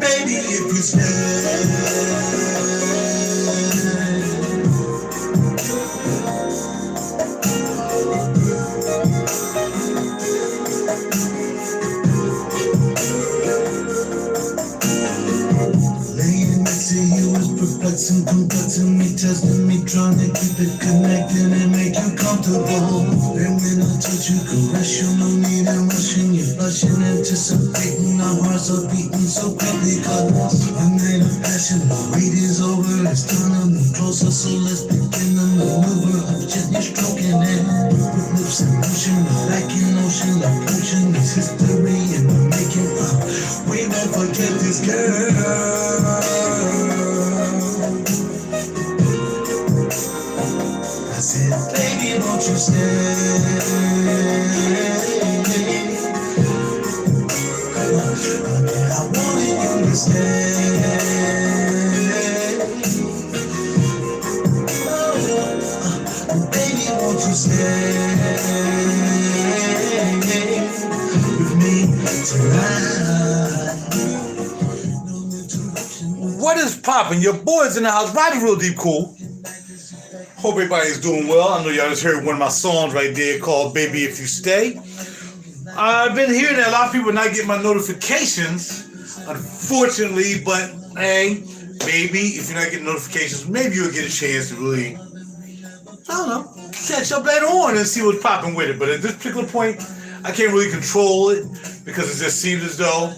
Baby, if you stay. Perplexing, complexing me, testing me, trying to keep it connected and make you comfortable. And when I touch you, caress you, no need in rushing. You're blushing, anticipating, our hearts are beating so quickly. Cause the night of passion, the wait is over. It's time to move closer, so let's begin the maneuver of gently stroking it. With lips in motion, like an ocean, approaching this history and the making of. We won't forget this girl. I said, baby, won't you stay? I wanted you to stay. Baby, won't you stay with me tonight? What is poppin'? Your boys in the house, riding real deep cool. Hope everybody's doing well. I know y'all just heard one of my songs right there called Baby If You Stay. I've been hearing that a lot of people not get my notifications, unfortunately, but hey, maybe if you're not getting notifications, maybe you'll get a chance to really, I don't know, catch up later on and see what's popping with it. But at this particular point, I can't really control it because it just seems as though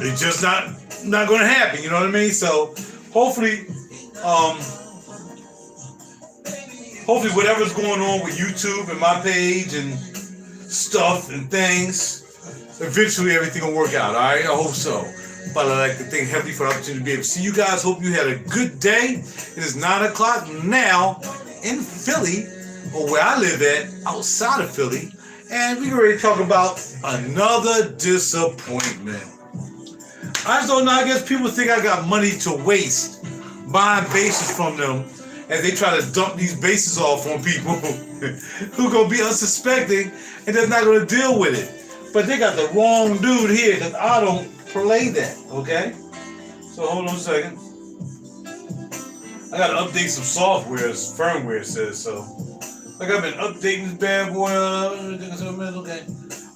it's just not going to happen, you know what I mean? So hopefully whatever's going on with YouTube and my page and stuff and things, eventually everything will work out, all right? I hope so. But I'd like to thank heavily for the opportunity to be able to see you guys. Hope you had a good day. It is 9 o'clock now in Philly, or where I live at, outside of Philly, and we're ready to talk about another disappointment. I just don't know, I guess people think I got money to waste buying bases from them as they try to dump these bases off on people who gonna be unsuspecting and they're not gonna deal with it. But they got the wrong dude here because I don't play that, okay? So hold on a second. I gotta update some software, firmware says so. Like I've been updating this bad boy, okay.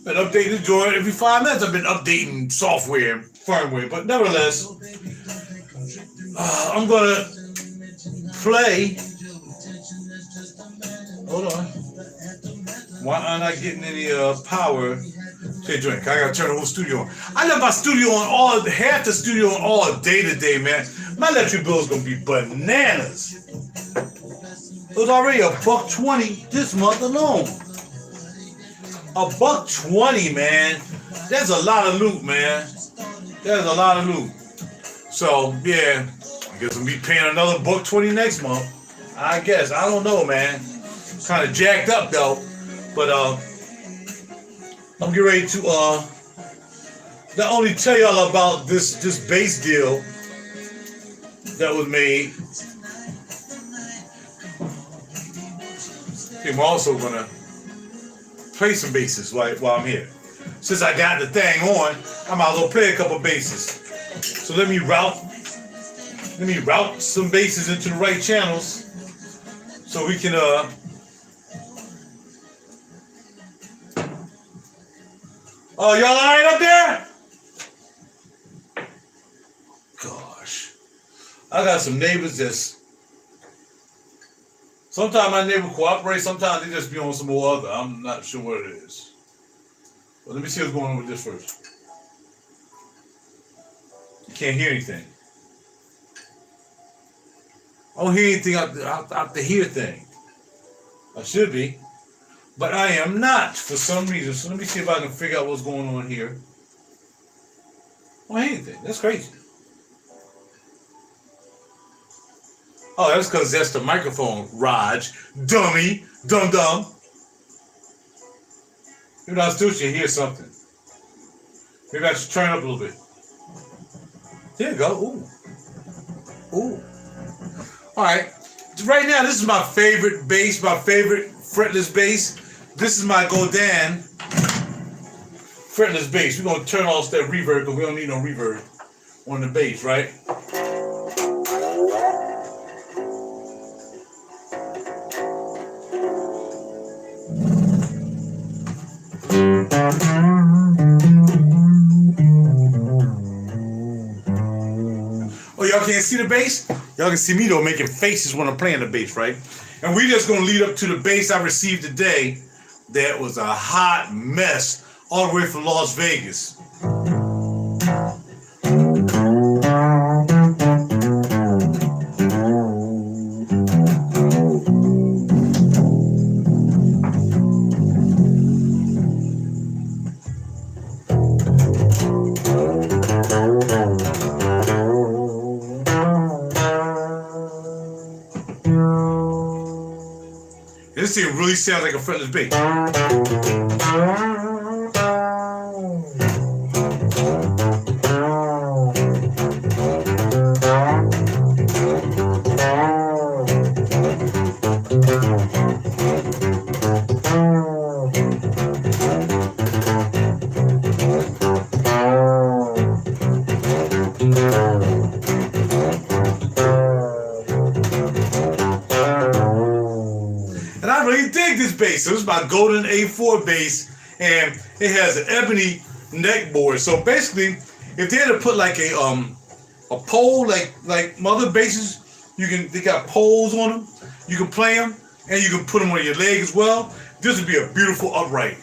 Been updating this joint every 5 minutes. I've been updating software and firmware, but nevertheless, I'm gonna play. Hold on. Why am I not getting any power to the joint? I gotta turn the whole studio on. I left my studio on half the studio on all day today, man. My electric bill is gonna be bananas. It was already $120 this month alone. $120, man. There's a lot of loot, man. There's a lot of loot. So yeah, I guess I'll be paying another $120 next month. I guess. I don't know, man. Kind of jacked up though. But I'm getting ready to not only tell y'all about this bass deal that was made. I'm also gonna play some basses while I'm here. Since I got the thing on, I might as well play a couple basses. So let me route some basses into the right channels so we can oh, y'all alright up there? Gosh. I got some neighbors that's sometimes my neighbor cooperate, sometimes they just be on some more other. I'm not sure what it is. But let me see what's going on with this first. You can't hear anything. I don't hear anything out the here thing. I should be. But I am not for some reason. So let me see if I can figure out what's going on here. I don't hear anything. That's crazy. Oh, that's because that's the microphone, Raj. Dummy. Dum-dum. Maybe I still should hear something. Maybe I should turn up a little bit. There you go. Ooh. Ooh. All right. Right now, this is my favorite bass, my favorite fretless bass. This is my Godin fretless bass. We're gonna turn off that reverb because we don't need no reverb on the bass, right? Oh, y'all can't see the bass? Y'all can see me though making faces when I'm playing the bass, right? And we just gonna lead up to the bass I received today. That was a hot mess all the way from Las Vegas. This thing really sounds like a fretless bass. And I really dig this bass. So this is my Golden A4 bass, and it has an ebony neck board. So basically, if they had to put like a pole, like mother basses, they got poles on them. You can play them, and you can put them on your leg as well. This would be a beautiful upright.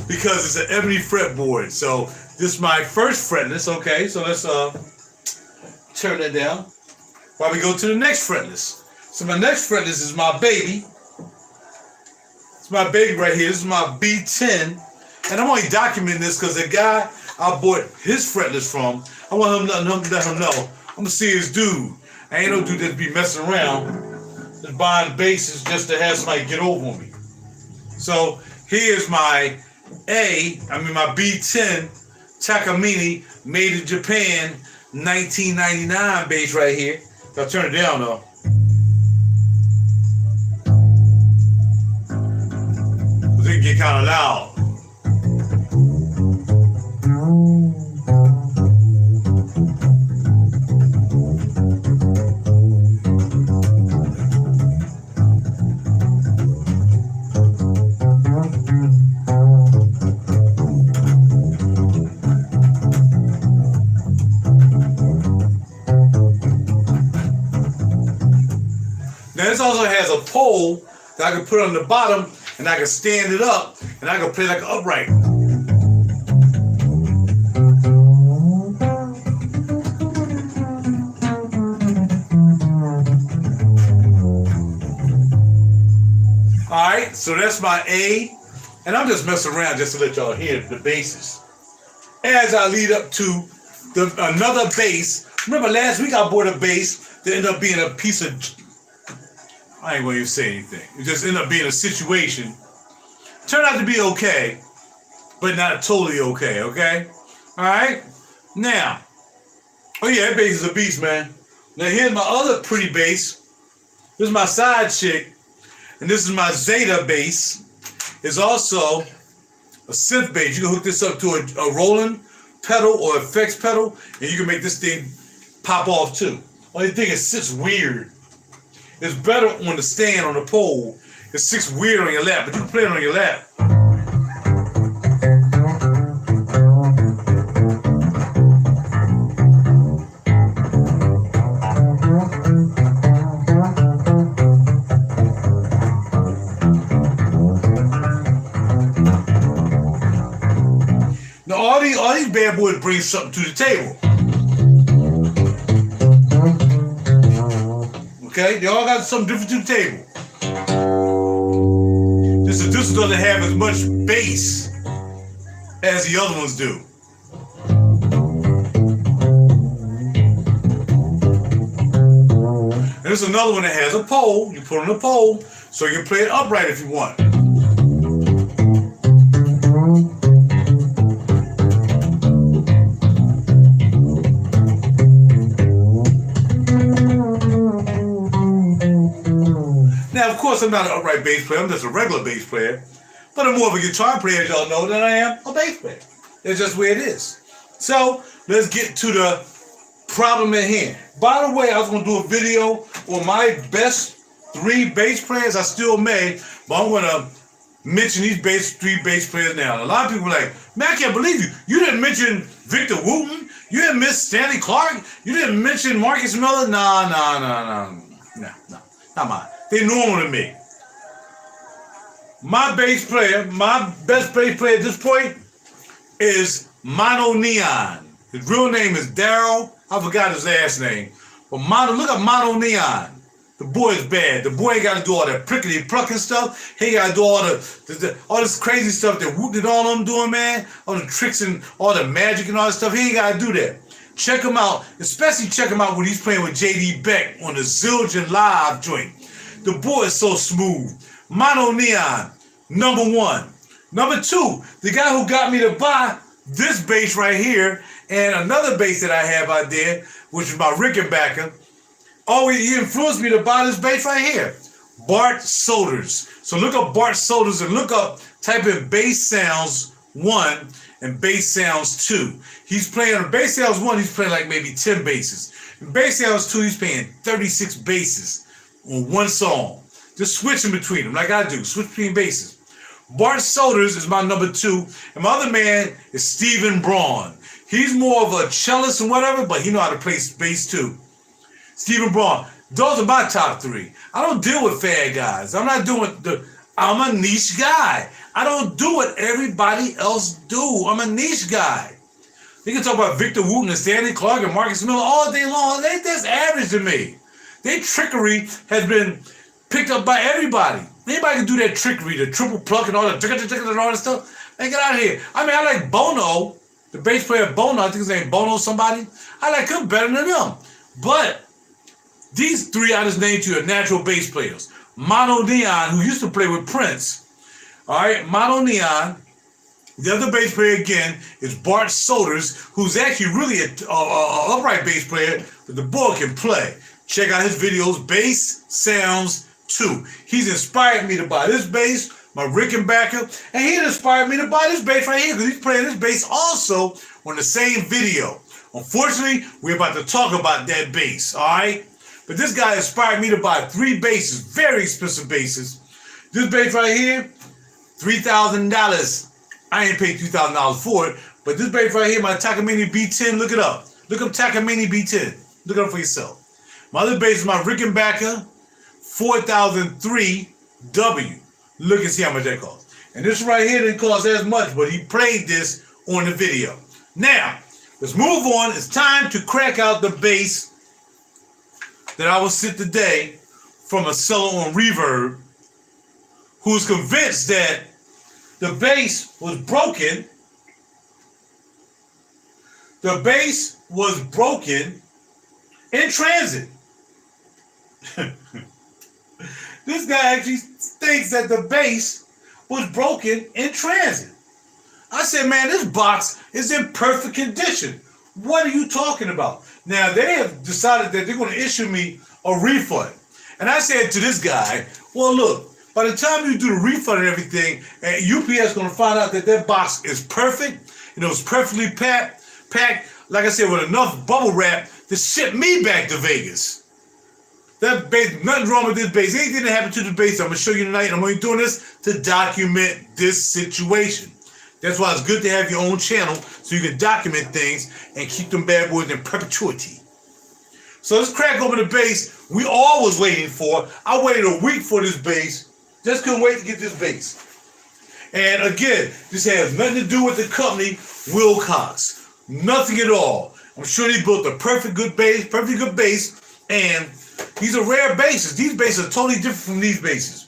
Because it's an ebony fretboard. So this is my first fretless. Okay, so let's turn that down while we go to the next fretless. So my next fretless is my baby. It's my baby right here. This is my B10. And I'm only documenting this because the guy I bought his fretless from, I want him to let him know. I'm going to see his dude. I ain't no dude that be messing around just buying basses just to have somebody get over on me. So here's my my B10 Takamine made in Japan 1999 bass right here. I'll turn it down though. Cause it can get kind of loud. Now this also has a pole that I can put on the bottom, and I can stand it up, and I can play like an upright. Alright, so that's my A, and I'm just messing around just to let y'all hear the basses. As I lead up to another bass, remember last week I bought a bass that ended up being a piece of... I ain't gonna even say anything. It just ended up being a situation. Turned out to be okay, but not totally okay, okay? Alright? Now, oh yeah, that bass is a beast, man. Now here's my other pretty bass. This is my side chick, and this is my Zeta bass. It's also a synth bass. You can hook this up to a rolling pedal or effects pedal, and you can make this thing pop off too. Only thing, it sits weird. It's better on the stand on the pole. It sits weird on your lap, but you can play it on your lap. Now all these bad boys bring something to the table. Okay, they all got something different to the table. This doesn't have as much bass as the other ones do. And there's another one that has a pole. You put on a pole so you can play it upright if you want. Now, of course, I'm not an upright bass player. I'm just a regular bass player. But I'm more of a guitar player, as y'all know, than I am a bass player. It's just where it is. So, let's get to the problem at hand. By the way, I was going to do a video on my best 3 bass players I still made, but I'm going to mention these 3 bass players now. A lot of people are like, man, I can't believe you. You didn't mention Victor Wooten. You didn't miss Stanley Clark. You didn't mention Marcus Miller. Nah, not mine. They're normal to me. My bass player, my best bass player at this point is Mono Neon. His real name is Daryl. I forgot his last name. But look at Mono Neon. The boy is bad. The boy ain't got to do all that prickly plucking stuff. He got to do all all this crazy stuff that Wooten and all them doing, man. All the tricks and all the magic and all that stuff. He ain't got to do that. Check him out. Especially check him out when he's playing with J.D. Beck on the Zildjian Live joint. The boy is so smooth. Mono Neon, number 1. Number 2, the guy who got me to buy this bass right here and another bass that I have out there, which is my Rickenbacker. He influenced me to buy this bass right here. Bart Solders. So look up Bart Solders and type in Bass Sounds 1 and Bass Sounds 2. He's playing on Bass Sounds 1, he's playing like maybe 10 basses. In Bass Sounds 2, he's playing 36 basses on one song. Just switching between them like I do. Switch between basses. Bart Solders is my number 2. And my other man is Stephen Braun. He's more of a cellist and whatever, but he know how to play bass too. Stephen Braun. Those are my top 3. I don't deal with fad guys. I'm a niche guy. I don't do what everybody else do. I'm a niche guy. You can talk about Victor Wooten and Stanley Clark and Marcus Miller all day long. That's average to me. Their trickery has been picked up by everybody. Anybody can do that trickery, the triple pluck and all that and all that stuff. Man, get out of here. I mean, I like Bono, the bass player Bono. I think his name Bono somebody. I like him better than them. But these 3 I just named to you are natural bass players. Mono Neon, who used to play with Prince. All right, Mono Neon. The other bass player again is Bart Solders, who's actually really an upright bass player, but the boy can play. Check out his videos, Bass Sounds 2. He's inspired me to buy this bass, my Rickenbacker, and he inspired me to buy this bass right here because he's playing this bass also on the same video. Unfortunately, we're about to talk about that bass, all right? But this guy inspired me to buy 3 basses, very expensive basses. This bass right here, $3,000. I ain't paid $2,000 for it, but this bass right here, my Takamine B10, look it up. Look up Takamine B10. Look it up for yourself. My other bass is my Rickenbacker 4003W. Look and see how much that costs. And this right here didn't cost as much, but he played this on the video. Now, let's move on. It's time to crack out the bass that I will sit today from a seller on Reverb who's convinced that the bass was broken. The bass was broken in transit. This guy actually thinks that the bass was broken in transit. I said, man, this box is in perfect condition. What are you talking about? Now, they have decided that they're going to issue me a refund. And I said to this guy, well, look, by the time you do the refund and everything, UPS is going to find out that that box is perfect and it was perfectly packed, like I said, with enough bubble wrap to ship me back to Vegas. That bass, nothing wrong with this bass. Anything that happened to the bass, I'm going to show you tonight. And I'm only doing this to document this situation. That's why it's good to have your own channel so you can document things and keep them bad boys in perpetuity. So let's crack open the bass we all was waiting for. I waited a week for this bass. Just couldn't wait to get this bass. And again, this has nothing to do with the company Willcox. Nothing at all. I'm sure they built a perfectly good bass, and these are rare basses. These basses are totally different from these basses.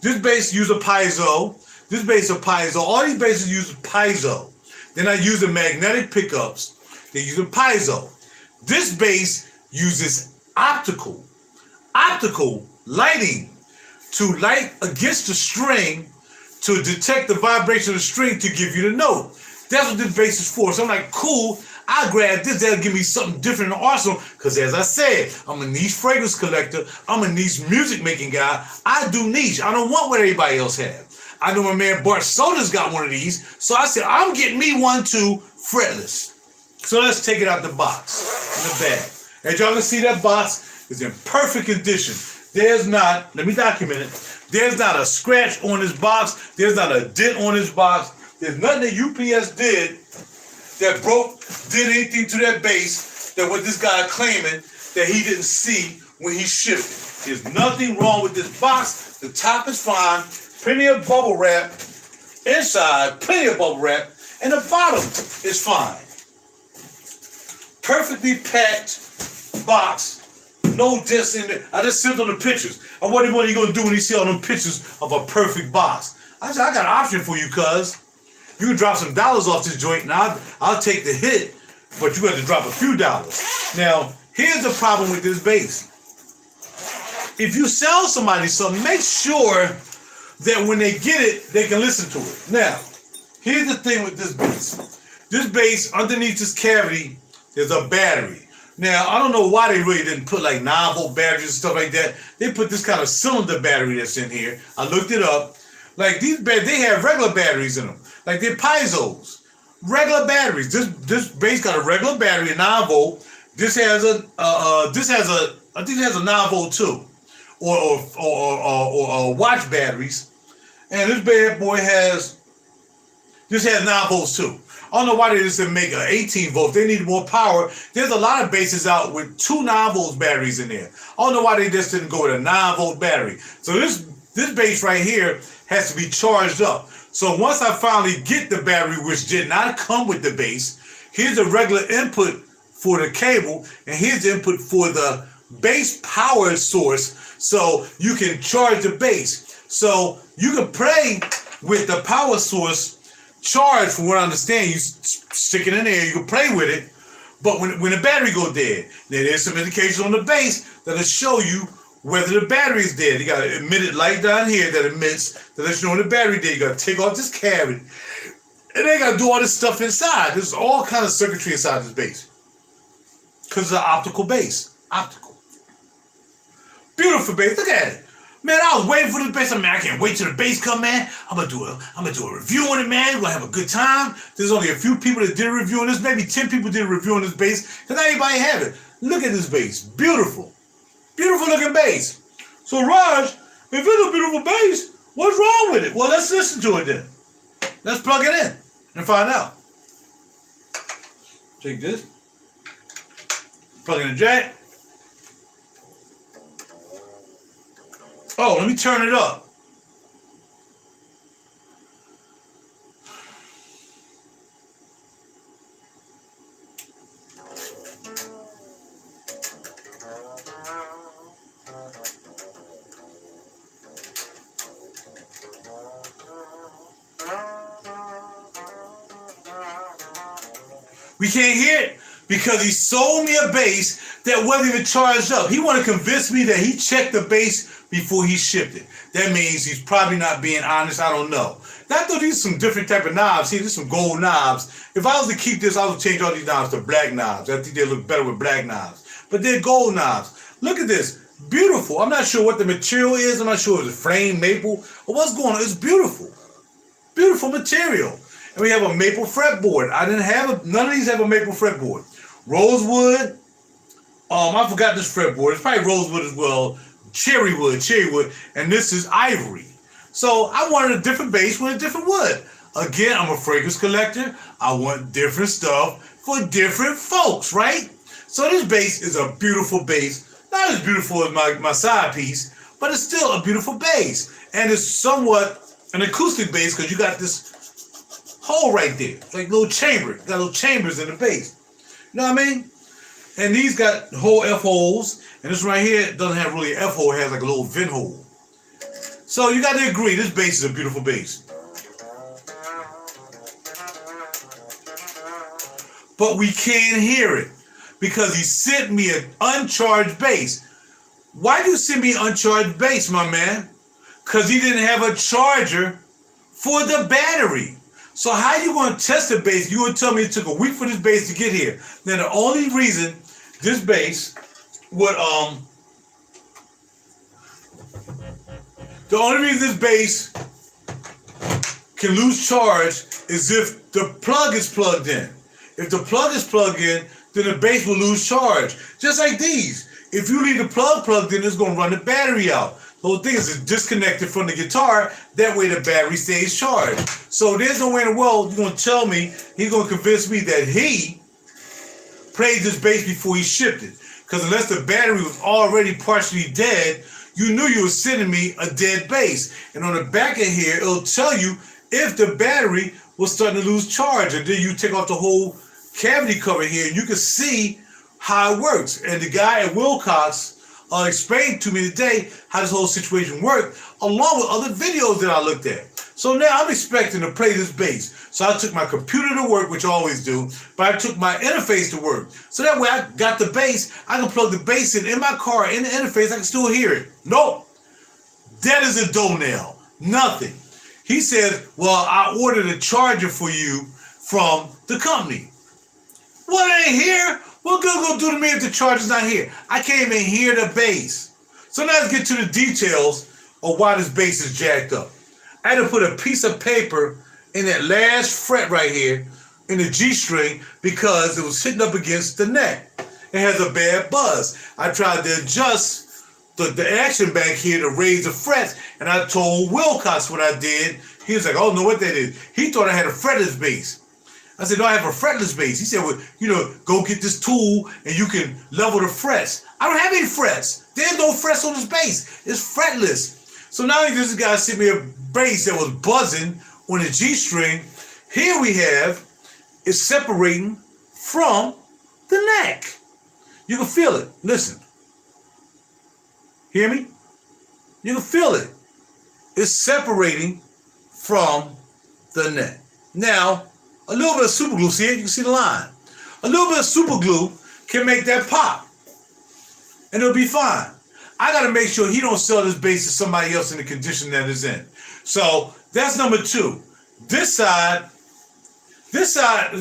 This bass uses a piezo. This bass is a piezo. All these basses use piezo. They're not using magnetic pickups. They're using piezo. This bass uses optical lighting to light against the string to detect the vibration of the string to give you the note. That's what this bass is for. So I'm like, cool, I grab this, that'll give me something different in the arsenal. Because as I said, I'm a niche fragrance collector. I'm a niche music making guy. I do niche. I don't want what everybody else has. I know my man Bart Soda's got one of these. So I said, I'm getting me one too, fretless. So let's take it out the box, in the bag. As y'all can see, that box is in perfect condition. There's not, let me document it. There's not a scratch on this box. There's not a dent on this box. There's nothing that UPS did that did anything to that base that what this guy claiming that he didn't see when he shipped it. There's nothing wrong with this box. The top is fine. Plenty of bubble wrap. Inside, plenty of bubble wrap. And the bottom is fine. Perfectly packed box. No dents in there. I just sent on the pictures. I wonder what he gonna do when he see all them pictures of a perfect box. I said, I got an option for you, cuz. You can drop some dollars off this joint, and I'll take the hit, but you got to drop a few dollars. Now, here's the problem with this base. If you sell somebody something, make sure that when they get it, they can listen to it. Now, here's the thing with this base. This base, underneath this cavity, there's a battery. Now, I don't know why they really didn't put like 9-volt batteries and stuff like that. They put this kind of cylinder battery that's in here. I looked it up. Like these they have regular batteries in them. Like they're Piezos. Regular batteries. This base got a regular battery, a 9-volt. This has a I think it has a 9-volt too. Or watch batteries. And this bad boy has 9 volts too. I don't know why they just didn't make an 18 volt. They need more power. There's a lot of bases out with 2 9-volt batteries in there. I don't know why they just didn't go with a 9-volt battery. So this base right here has to be charged up. So once I finally get the battery, which did not come with the base, here's the regular input for the cable, and here's the input for the base power source, so you can charge the base. So you can play with the power source charge, from what I understand. You stick it in there, you can play with it, but when the battery go dead, then there's some indications on the base that'll show you whether the battery is dead. You got an emitted light down here that emits, that lets you know when the battery dead. You got to take off this cavity, and they got to do all this stuff inside. There's all kind of circuitry inside this base, because it's an optical base. Optical. Beautiful base. Look at it. Man, I was waiting for this base. I can't wait till the base come, man. I'm gonna do a review on it, man. We're gonna have a good time. There's only a few people that did a review on this. Maybe 10 people did a review on this base, because not everybody have it. Look at this base. Beautiful. Beautiful looking base. So Raj, if it's a beautiful base, what's wrong with it? Well, let's listen to it then. Let's plug it in and find out. Take this. Plug in the jack. Oh, let me turn it up. We can't hear it because he sold me a base that wasn't even charged up. He wanted to convince me that he checked the base before he shipped it. That means he's probably not being honest. I don't know. I thought these are some different type of knobs. Here, there's some gold knobs. If I was to keep this, I would change all these knobs to black knobs. I think they look better with black knobs. But they're gold knobs. Look at this. Beautiful. I'm not sure what the material is. I'm not sure if it's flame, maple, or what's going on. It's beautiful. Beautiful material. And we have a maple fretboard. None of these have a maple fretboard. Rosewood. I forgot this fretboard. It's probably rosewood as well. Cherry wood. And this is ivory. So I wanted a different base with a different wood. Again, I'm a fragrance collector. I want different stuff for different folks, right? So this base is a beautiful base. Not as beautiful as my side piece, but it's still a beautiful base. And it's somewhat an acoustic base because you got this hole right there. It's like little chamber. Got little chambers in the base. You know what I mean? And these got whole F holes. And this right here doesn't have really an F hole. It has like a little vent hole. So you got to agree, this bass is a beautiful bass. But we can't hear it because he sent me an uncharged bass. Why do you send me uncharged bass, my man? Because he didn't have a charger for the battery. So how you going to test the bass? You going to tell me it took a week for this bass to get here? Now the only reason this bass would the only reason this bass can lose charge is if the plug is plugged in. If the plug is plugged in, then the bass will lose charge. Just like these. If you leave the plug plugged in, it's going to run the battery out. The whole thing is it's disconnected from the guitar. That way the battery stays charged. So there's no way in the world you're going to tell me, he's going to convince me that he played this bass before he shipped it. Because unless the battery was already partially dead, you knew you were sending me a dead bass. And on the back of here, it'll tell you if the battery was starting to lose charge. And then you take off the whole cavity cover here and you can see how it works. And the guy at Willcox explained to me today how this whole situation worked, along with other videos that I looked at. So now I'm expecting to play this bass. So I took my computer to work, which I always do, but I took my interface to work. So that way I got the bass, I can plug the bass in my car, in the interface, I can still hear it. Nope. That is a dough-nail. Nothing. He said, well, I ordered a charger for you from the company. Well, it ain't here. What good gonna do to me if the charger's not here? I can't even hear the bass. So now let's get to the details of why this bass is jacked up. I had to put a piece of paper in that last fret right here in the G string because it was hitting up against the neck. It has a bad buzz. I tried to adjust the action back here to raise the frets, and I told Willcox what I did. He was like, oh, no, what that is. He thought I had a fretless bass. I said, no, I have a fretless bass. He said, well, go get this tool and you can level the frets. I don't have any frets. There's no frets on this bass. It's fretless. So now this guy sent me a bass that was buzzing on the G string. Here we have it separating from the neck. You can feel it. Listen. Hear me? You can feel it. It's separating from the neck. Now, a little bit of super glue, see it? You can see the line. A little bit of super glue can make that pop. And it'll be fine. I got to make sure he don't sell this bass to somebody else in the condition that it's in. So that's number two. This side is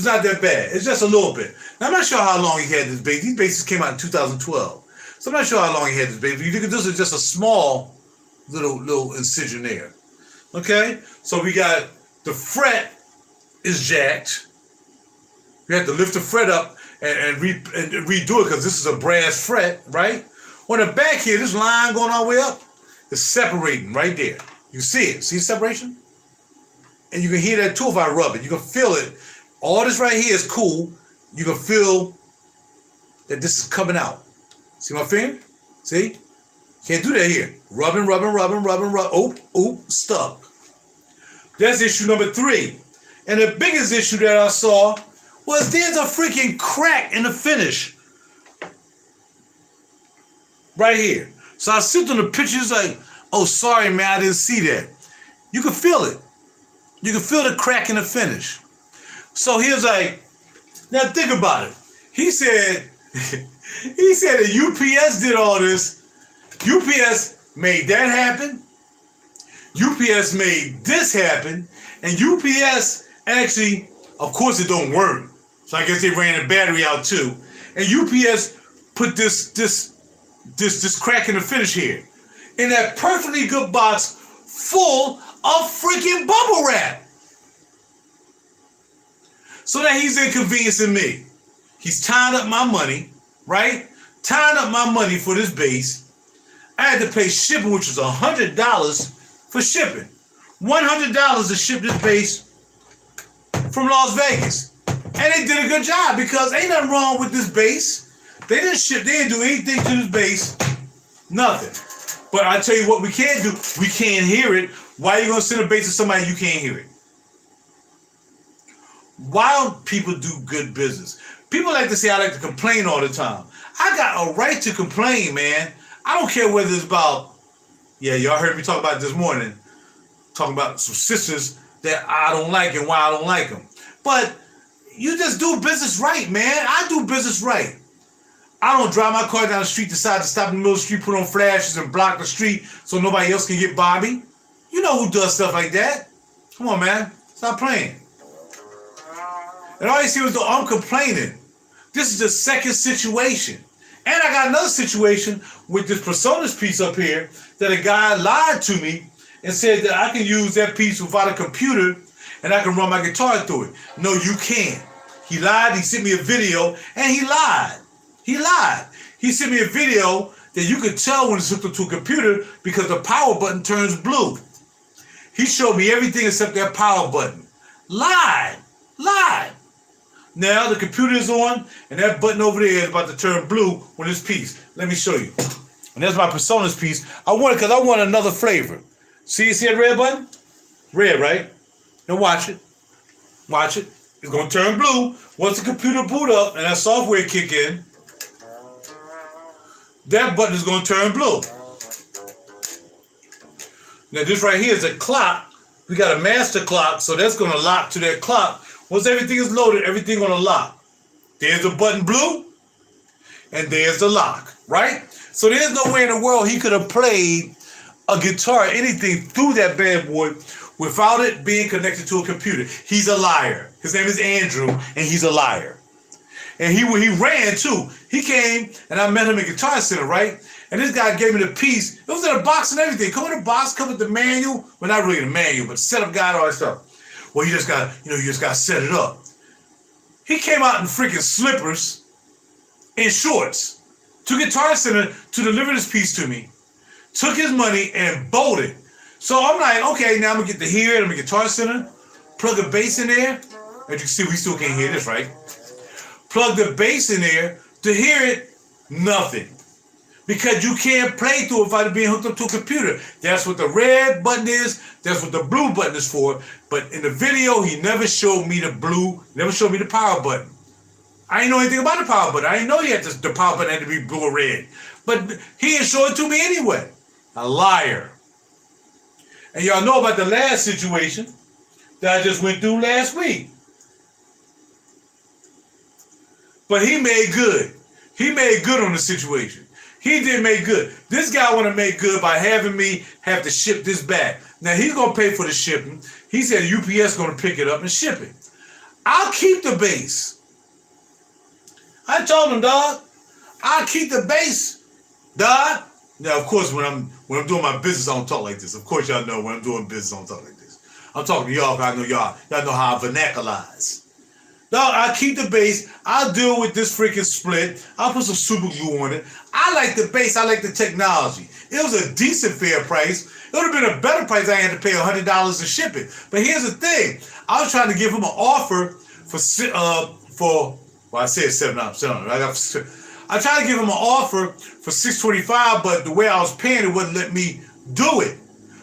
not that bad. It's just a little bit. Now, I'm not sure how long he had this bass. These basses came out in 2012. So I'm not sure how long he had this bass. You think this is just a small little incision there. Okay? So we got the fret is jacked. You have to lift the fret up and redo it because this is a brass fret, right? On the back here, this line going all the way up is separating right there. You see it. See the separation? And you can hear that too if I rub it. You can feel it. All this right here is cool. You can feel that this is coming out. See my finger? See? Can't do that here. Rubbing. Oh, stuck. That's issue number 3. And the biggest issue that I saw was there's a freaking crack in the finish. Right here. So I sit on the pictures like, oh, sorry, man, I didn't see that. You can feel it. You can feel the crack in the finish. So he was like, now think about it. He said that UPS did all this. UPS made that happen. UPS made this happen. And UPS actually, of course it don't work. So I guess they ran the battery out too. And UPS put this crack in the finish here. In that perfectly good box full of freaking bubble wrap. So that he's inconveniencing me. He's tying up my money, right? Tying up my money for this bass. I had to pay shipping, which was $100 for shipping. $100 to ship this bass from Las Vegas. And they did a good job because ain't nothing wrong with this bass. They didn't do anything to this bass. Nothing. But I tell you what we can't do. We can't hear it. Why are you going to send a bass to somebody you can't hear it? Why don't people do good business? People like to say I like to complain all the time. I got a right to complain, man. I don't care whether it's about, yeah, y'all heard me talk about it this morning, talking about some sisters that I don't like and why I don't like them. But you just do business right, man. I do business right. I don't drive my car down the street, decide to stop in the middle of the street, put on flashes and block the street so nobody else can get by me. You know who does stuff like that. Come on, man. Stop playing. And all you see was the I'm complaining. This is the second situation. And I got another situation with this Personas piece up here that a guy lied to me and said that I can use that piece without a computer and I can run my guitar through it. No, you can't. He lied. He sent me a video and he lied. He lied. He sent me a video that you could tell when it's hooked up to a computer because the power button turns blue. He showed me everything except that power button. Lied. Lied. Now the computer is on and that button over there is about to turn blue on this piece. Let me show you. And that's my Personas piece. I want it because I want another flavor. See that red button? Red, right? Now watch it. Watch it. It's going to turn blue. Once the computer boot up and that software kick in, that button is going to turn blue. Now this right here is a clock. We got a master clock, so that's going to lock to that clock. Once everything is loaded, everything going to lock. There's the button blue, and there's the lock, right? So there's no way in the world he could have played a guitar, anything through that bad boy without it being connected to a computer. He's a liar. His name is Andrew, and he's a liar. And he ran too. He came, and I met him at Guitar Center, right? And this guy gave me the piece. It was in a box and everything. Come in the box, come with the manual. Well, not really the manual, but setup guide, all that stuff. Well, you just got to set it up. He came out in freaking slippers and shorts to Guitar Center to deliver this piece to me. Took his money and bolted. So I'm like, okay, now I'm gonna get to hear it. I'm at Guitar Center, plug a bass in there. As you can see, we still can't hear this, right? Plug the bass in there to hear it, nothing. Because you can't play through it without it being hooked up to a computer. That's what the red button is. That's what the blue button is for. But in the video, he never showed me the blue, never showed me the power button. I didn't know anything about the power button. I didn't know the power button had to be blue or red. But he didn't show it to me anyway. A liar. And y'all know about the last situation that I just went through last week. But he made good. He made good on the situation. He did make good. This guy want to make good by having me have to ship this back. Now, he's going to pay for the shipping. He said UPS going to pick it up and ship it. I'll keep the bass. I told him, dog, I'll keep the bass, dog. Now, of course, when I'm doing my business, I don't talk like this. Of course, y'all know when I'm doing business, I don't talk like this. I'm talking to y'all because I know y'all know how I vernacularize. Dog, I'll keep the bass. I'll deal with this freaking split. I'll put some super glue on it. I like the bass. I like the technology. It was a decent fair price. It would have been a better price. I had to pay $100 to ship it. But here's the thing. I was trying to give him an offer I said $7. I tried to give him an offer for $625, but the way I was paying it wouldn't let me do it.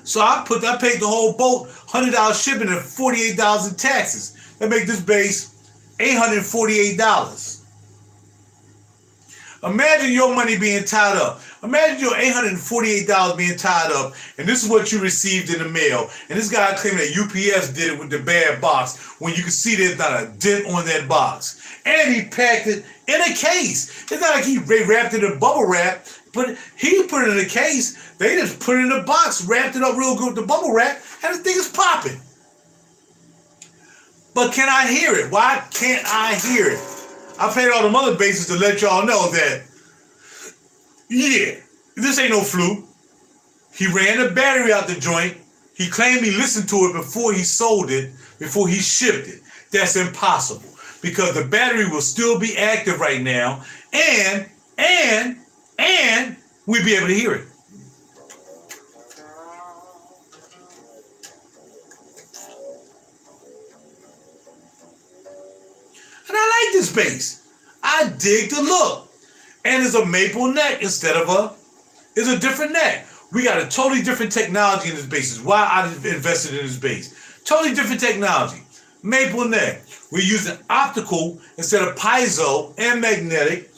So I paid the whole boat $100 shipping and $48 in taxes. That make this bass $848. Imagine your money being tied up. Imagine your $848 being tied up, and this is what you received in the mail. And this guy claimed that UPS did it with the bad box when you can see there's not a dent on that box. And he packed it in a case. It's not like he wrapped it in bubble wrap, but he put it in a case. They just put it in a box, wrapped it up real good with the bubble wrap, and the thing is popping. But can I hear it? Why can't I hear it? I played all them other basses to let y'all know that, yeah, this ain't no fluke. He ran the battery out the joint. He claimed he listened to it before he sold it, before he shipped it. That's impossible because the battery will still be active right now and we'll be able to hear it. And I like this bass. I dig the look. And it's a maple neck instead of it's a different neck. We got a totally different technology in this bass. This is why I invested in this bass. Totally different technology. Maple neck. We're using optical instead of piezo and magnetic.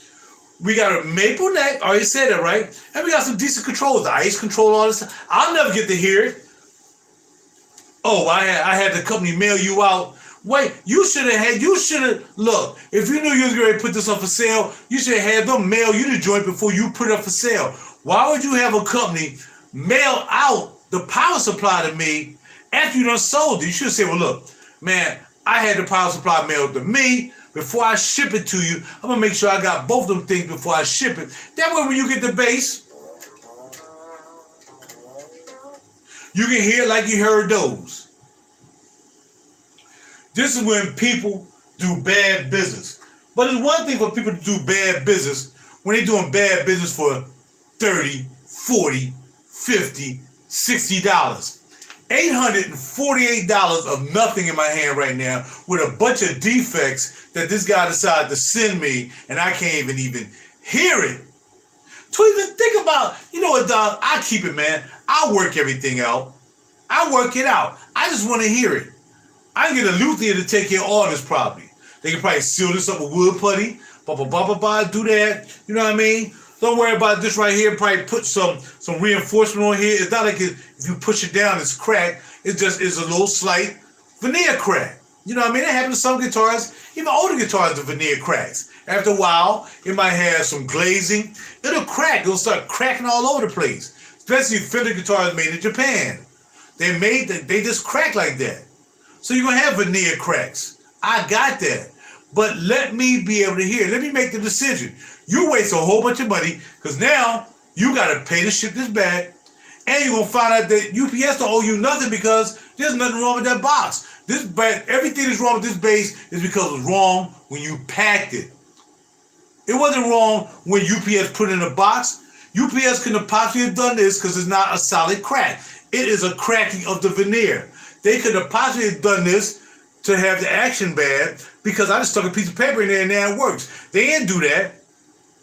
We got a maple neck. I already said that, right? And we got some decent controls. The ice control, all this stuff. I'll never get to hear it. Oh, I had the company mail you out. Wait, look, if you knew you was going to put this up for sale, you should have had them mail you the joint before you put it up for sale. Why would you have a company mail out the power supply to me after you done sold it? You should have said, well, look, man, I had the power supply mailed to me. Before I ship it to you, I'm gonna make sure I got both of them things before I ship it. That way when you get the bass, you can hear it like you heard those. This is when people do bad business. But it's one thing for people to do bad business when they're doing bad business for $30, $40, $50, $60. $848 of nothing in my hand right now with a bunch of defects that this guy decided to send me, and I can't even hear it. To even think about, you know what, dog? I keep it, man. I work everything out. I work it out. I just want to hear it. I can get a luthier to take care of all this probably. They can probably seal this up with wood putty, do that. You know what I mean? Don't worry about this right here. Probably put some reinforcement on here. It's not like if you push it down, it's cracked. It's a little slight veneer crack. You know what I mean? That happens to some guitars. Even older guitars, the veneer cracks. After a while, it might have some glazing. It'll crack. It'll start cracking all over the place. Especially Fender guitars made in Japan. They just crack like that. So you're going to have veneer cracks. I got that. But let me be able to hear. Let me make the decision. You waste a whole bunch of money because now you got to pay to ship this back, and you're going to find out that UPS don't owe you nothing because there's nothing wrong with that box. Everything that's wrong with this bass is because it was wrong when you packed it. It wasn't wrong when UPS put it in a box. UPS couldn't have possibly have done this because it's not a solid crack. It is a cracking of the veneer. They could have possibly have done this to have the action bad because I just stuck a piece of paper in there and now it works. They didn't do that.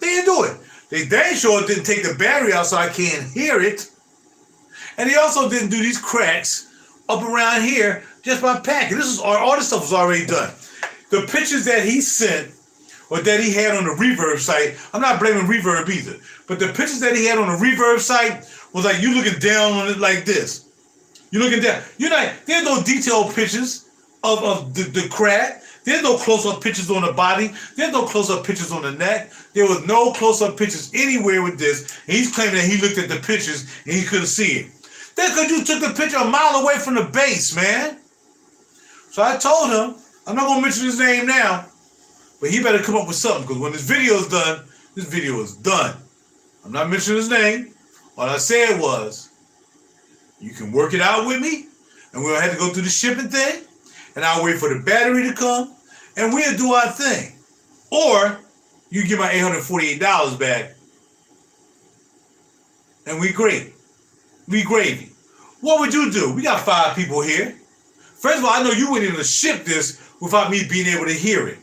They didn't do it. They dang sure didn't take the battery out so I can't hear it. And they also didn't do these cracks up around here just by packing. All this stuff was already done. The pictures that he sent or that he had on the Reverb site, I'm not blaming Reverb either, but the pictures that he had on the Reverb site was like you looking down on it like this. You're looking down. There's no detailed pictures of the crack. There's no close-up pictures on the body. There's no close-up pictures on the neck. There was no close-up pictures anywhere with this. And he's claiming that he looked at the pictures and he couldn't see it. That's because you took the picture a mile away from the base, man. So I told him, I'm not going to mention his name now, but he better come up with something because when this video is done, this video is done. I'm not mentioning his name. All I said was, you can work it out with me, and we'll have to go through the shipping thing, and I'll wait for the battery to come, and we'll do our thing. Or you get my $848 back, and we great. We gravy. What would you do? We got 5 people here. First of all, I know you wouldn't even ship this without me being able to hear it.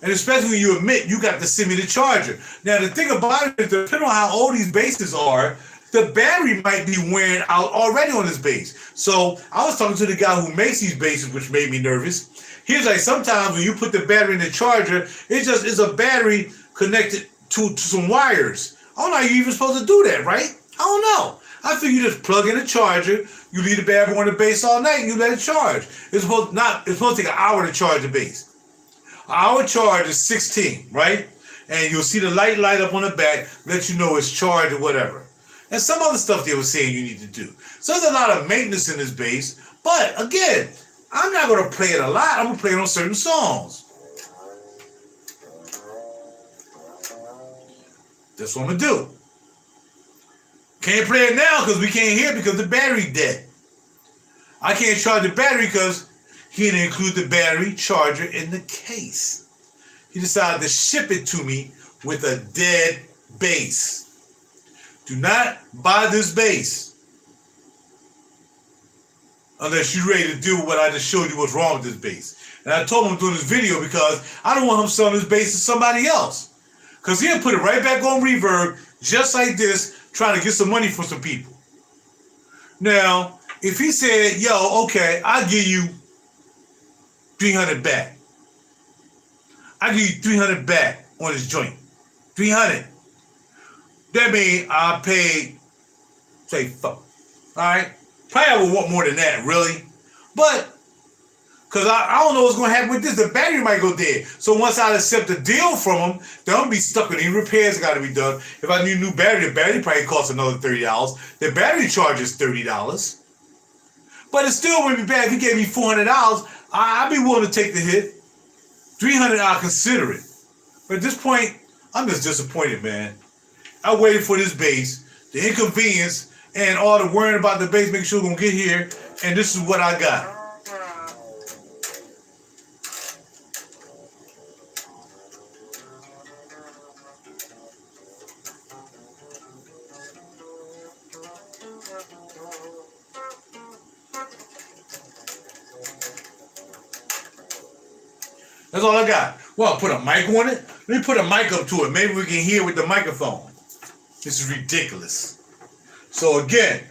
And especially when you admit you got to send me the charger. Now, the thing about it is, depending on how old these basses are, the battery might be wearing out already on this bass. So I was talking to the guy who makes these basses, which made me nervous. He was like, sometimes when you put the battery in the charger, it's a battery connected to some wires. I don't know how you're even supposed to do that, right? I don't know. I figure you just plug in a charger, you leave the battery on the bass all night, and you let it charge. It's supposed to take an hour to charge the bass. An hour charge is 16, right? And you'll see the light up on the back, let you know it's charged or whatever. And some other stuff they were saying you need to do. So there's a lot of maintenance in this bass. But again, I'm not going to play it a lot. I'm going to play it on certain songs. That's what I'm going to do. Can't play it now because we can't hear it because the battery's dead. I can't charge the battery because he didn't include the battery charger in the case. He decided to ship it to me with a dead bass. Do not buy this bass unless you're ready to do what I just showed you what's wrong with this bass. And I told him I'm doing this video because I don't want him selling this bass to somebody else. Because he'll put it right back on Reverb just like this, trying to get some money for some people. Now, if he said, yo, okay, I'll give you $300 back. I'll give you $300 back on this joint. $300. That means I paid, say, fuck. All right? Probably I would want more than that, really. But, because I don't know what's going to happen with this. The battery might go dead. So once I accept the deal from them, then I'm be stuck with any repairs got to be done. If I need a new battery, the battery probably costs another $30. The battery charge is $30. But it still wouldn't be bad if he gave me $400. I'd be willing to take the hit. 300, I'll consider it. But at this point, I'm just disappointed, man. I waited for this bass, the inconvenience, and all the worrying about the bass, making sure it's gonna get here, and this is what I got. That's all I got. Well, put a mic on it. Let me put a mic up to it. Maybe we can hear with the microphone. This is ridiculous. So again,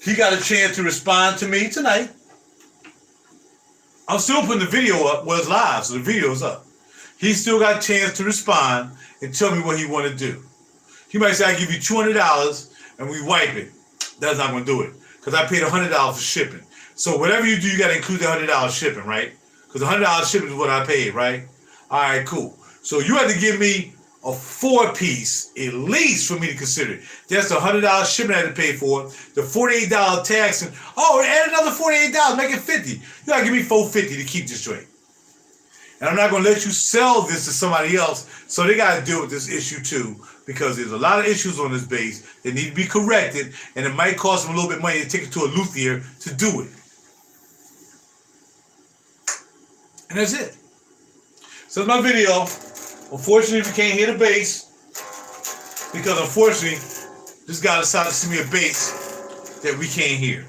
he got a chance to respond to me tonight. I'm still putting the video up. Well, it's live, so the video's up. He still got a chance to respond and tell me what he want to do. He might say, I give you $200 and we wipe it. That's not going to do it because I paid $100 for shipping. So whatever you do, you got to include the $100 shipping, right? Because the $100 shipping is what I paid, right? All right, cool. So you have to give me a 4-piece at least for me to consider it. That's the $100 shipping I had to pay for, the $48 tax, and add another $48, make it $50. You gotta give me $450 to keep this joint. And I'm not gonna let you sell this to somebody else, so they gotta deal with this issue too, because there's a lot of issues on this bass that need to be corrected, and it might cost them a little bit of money to take it to a luthier to do it. And that's it. So that's my video. Unfortunately, we can't hear the bass because unfortunately, this guy decided to send me a bass that we can't hear.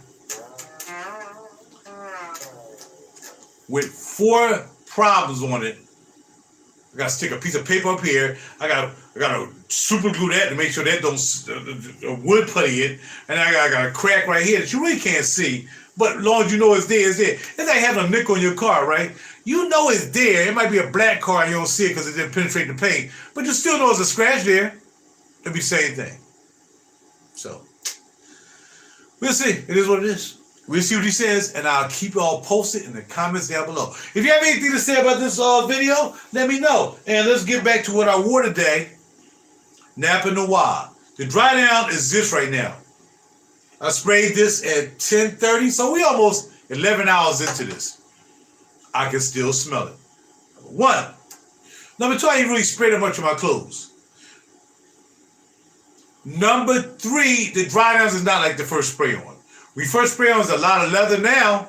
With 4 problems on it. I gotta stick a piece of paper up here. I gotta super glue that to make sure that don't wood putty it. And I got a crack right here that you really can't see. But as long as you know it's there, it's there. It's like having a nickel in your car, right? You know it's there. It might be a black car and you don't see it because it didn't penetrate the paint. But you still know there's a scratch there. It'll be the same thing. So, we'll see. It is what it is. We'll see what he says, and I'll keep you all posted in the comments down below. If you have anything to say about this video, let me know. And let's get back to what I wore today. Napa Noir. The dry down is this right now. I sprayed this at 10:30, so we almost 11 hours into this. I can still smell it. Number 1. Number 2, I didn't really spray that much on my clothes. Number 3, the dry downs is not like the first spray on. We first spray on was a lot of leather. Now,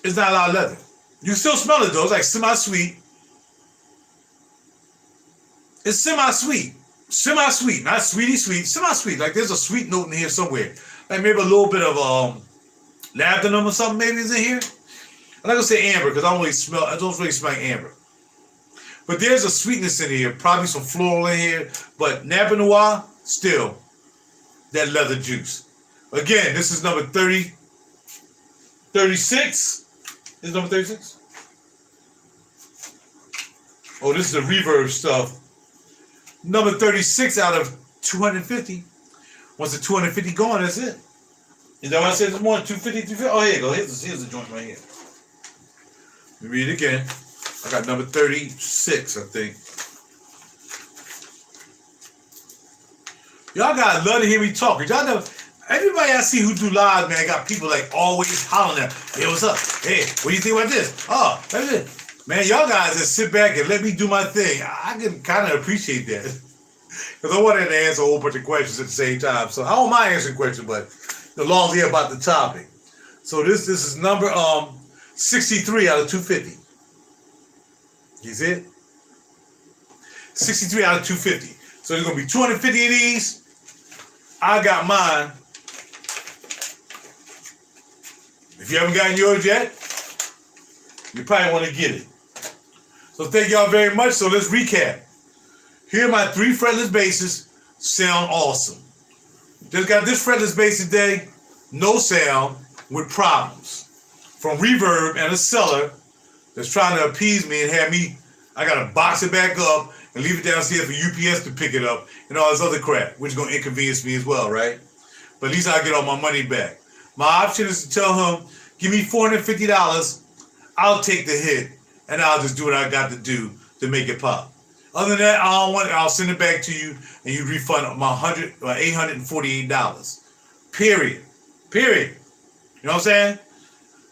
it's not a lot of leather. You can still smell it though. It's like semi-sweet. It's semi-sweet. Semi-sweet, not sweetie sweet, semi-sweet. Like there's a sweet note in here somewhere. Like maybe a little bit of labdanum or something maybe is in here. I'm not gonna say amber because I don't really smell amber. But there's a sweetness in here, probably some floral in here. But Napa Noir, still that leather juice. Again, this is number 36. This is number 36. Oh, this is the reverb stuff. Number 36 out of 250. Once the 250 gone, that's it. Is that what I said this morning? 250, 350? Oh, here you go. Here's the joint right here. Let me read it again. I got number 36, I think. Y'all gotta love to hear me talk. Y'all know, everybody I see who do live, man, got people like always hollering at, hey, what's up? Hey, what do you think about this? Oh, that's it. Man, y'all guys just sit back and let me do my thing. I can kind of appreciate that. Because I wanted to answer a whole bunch of questions at the same time. So I don't mind answering questions, but the long here about the topic. So this is number 63 out of 250. You see it? 63 out of 250. So there's going to be 250 of these. I got mine. If you haven't gotten yours yet, you probably want to get it. So thank y'all very much. So let's recap. Here are my 3 fretless basses. Sound awesome. Just got this fretless bass today. No sound with problems. From Reverb and a seller that's trying to appease me and have me, I got to box it back up and leave it downstairs for UPS to pick it up and all this other crap, which is going to inconvenience me as well, right? But at least I get all my money back. My option is to tell him, give me $450, I'll take the hit, and I'll just do what I got to do to make it pop. Other than that, I'll send it back to you, and you refund my $848. Period. You know what I'm saying?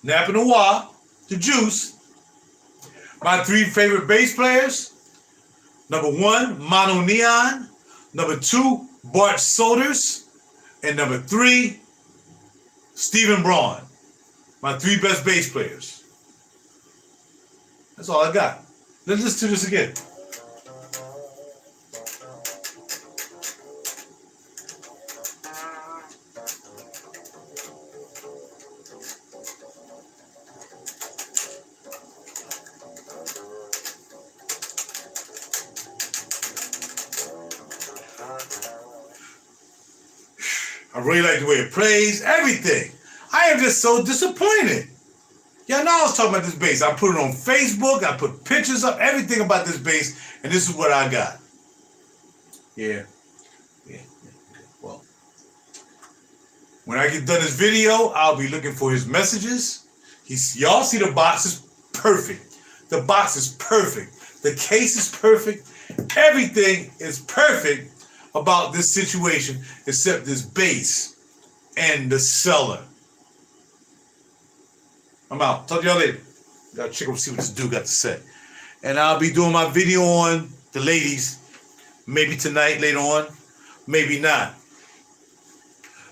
Napa Noir, the Juice. My 3 favorite bass players. Number 1, Mono Neon. Number 2, Bart Solders. And number 3, Stephen Braun. My 3 best bass players. That's all I got. Let's listen to this again. I really like the way it plays, everything. I am just so disappointed. Y'all know I was talking about this bass. I put it on Facebook, I put pictures up, everything about this bass, and this is what I got. Yeah. Well, when I get done this video, I'll be looking for his messages. Y'all see the box is perfect. The box is perfect. The case is perfect. Everything is perfect about this situation except this bass and the seller. I'm out. Talk to y'all later. Gotta check up and see what this dude got to say. And I'll be doing my video on the ladies. Maybe tonight, later on. Maybe not.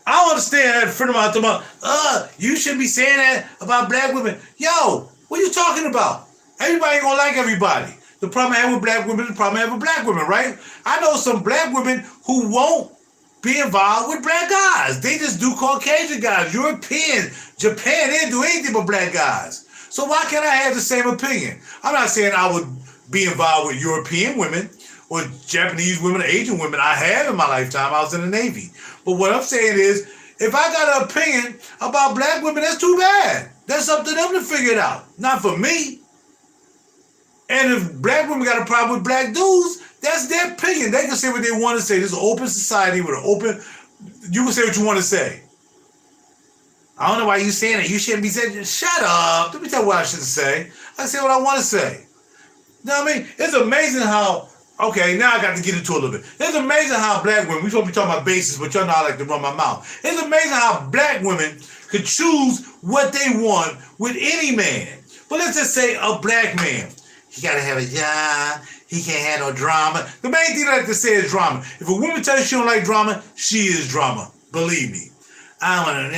I don't understand that. A friend of mine talking about, you shouldn't be saying that about black women. Yo, what are you talking about? Everybody ain't gonna like everybody. The problem I have with black women is the problem I have with black women, right? I know some black women who won't be involved with black guys. They just do Caucasian guys, European, Japan. They didn't do anything but black guys. So why can't I have the same opinion? I'm not saying I would be involved with European women or Japanese women or Asian women. I have in my lifetime. I was in the Navy. But what I'm saying is, if I got an opinion about black women, that's too bad. That's up to them to figure it out, not for me. And if black women got a problem with black dudes, that's their opinion. They can say what they want to say. This is an open society with an open... You can say what you want to say. I don't know why you saying it. You shouldn't be saying... Shut up. Let me tell you what I should say. I say what I want to say. You know what I mean? It's amazing how... Okay, now I got to get into a little bit. It's amazing how black women... We're supposed to be talking about bases, but y'all know I like to run my mouth. It's amazing how black women could choose what they want with any man. But let's just say a black man. He got to have a job. He can't have no drama. The main thing I like to say is drama. If a woman tells you she don't like drama, she is drama. Believe me. I don't want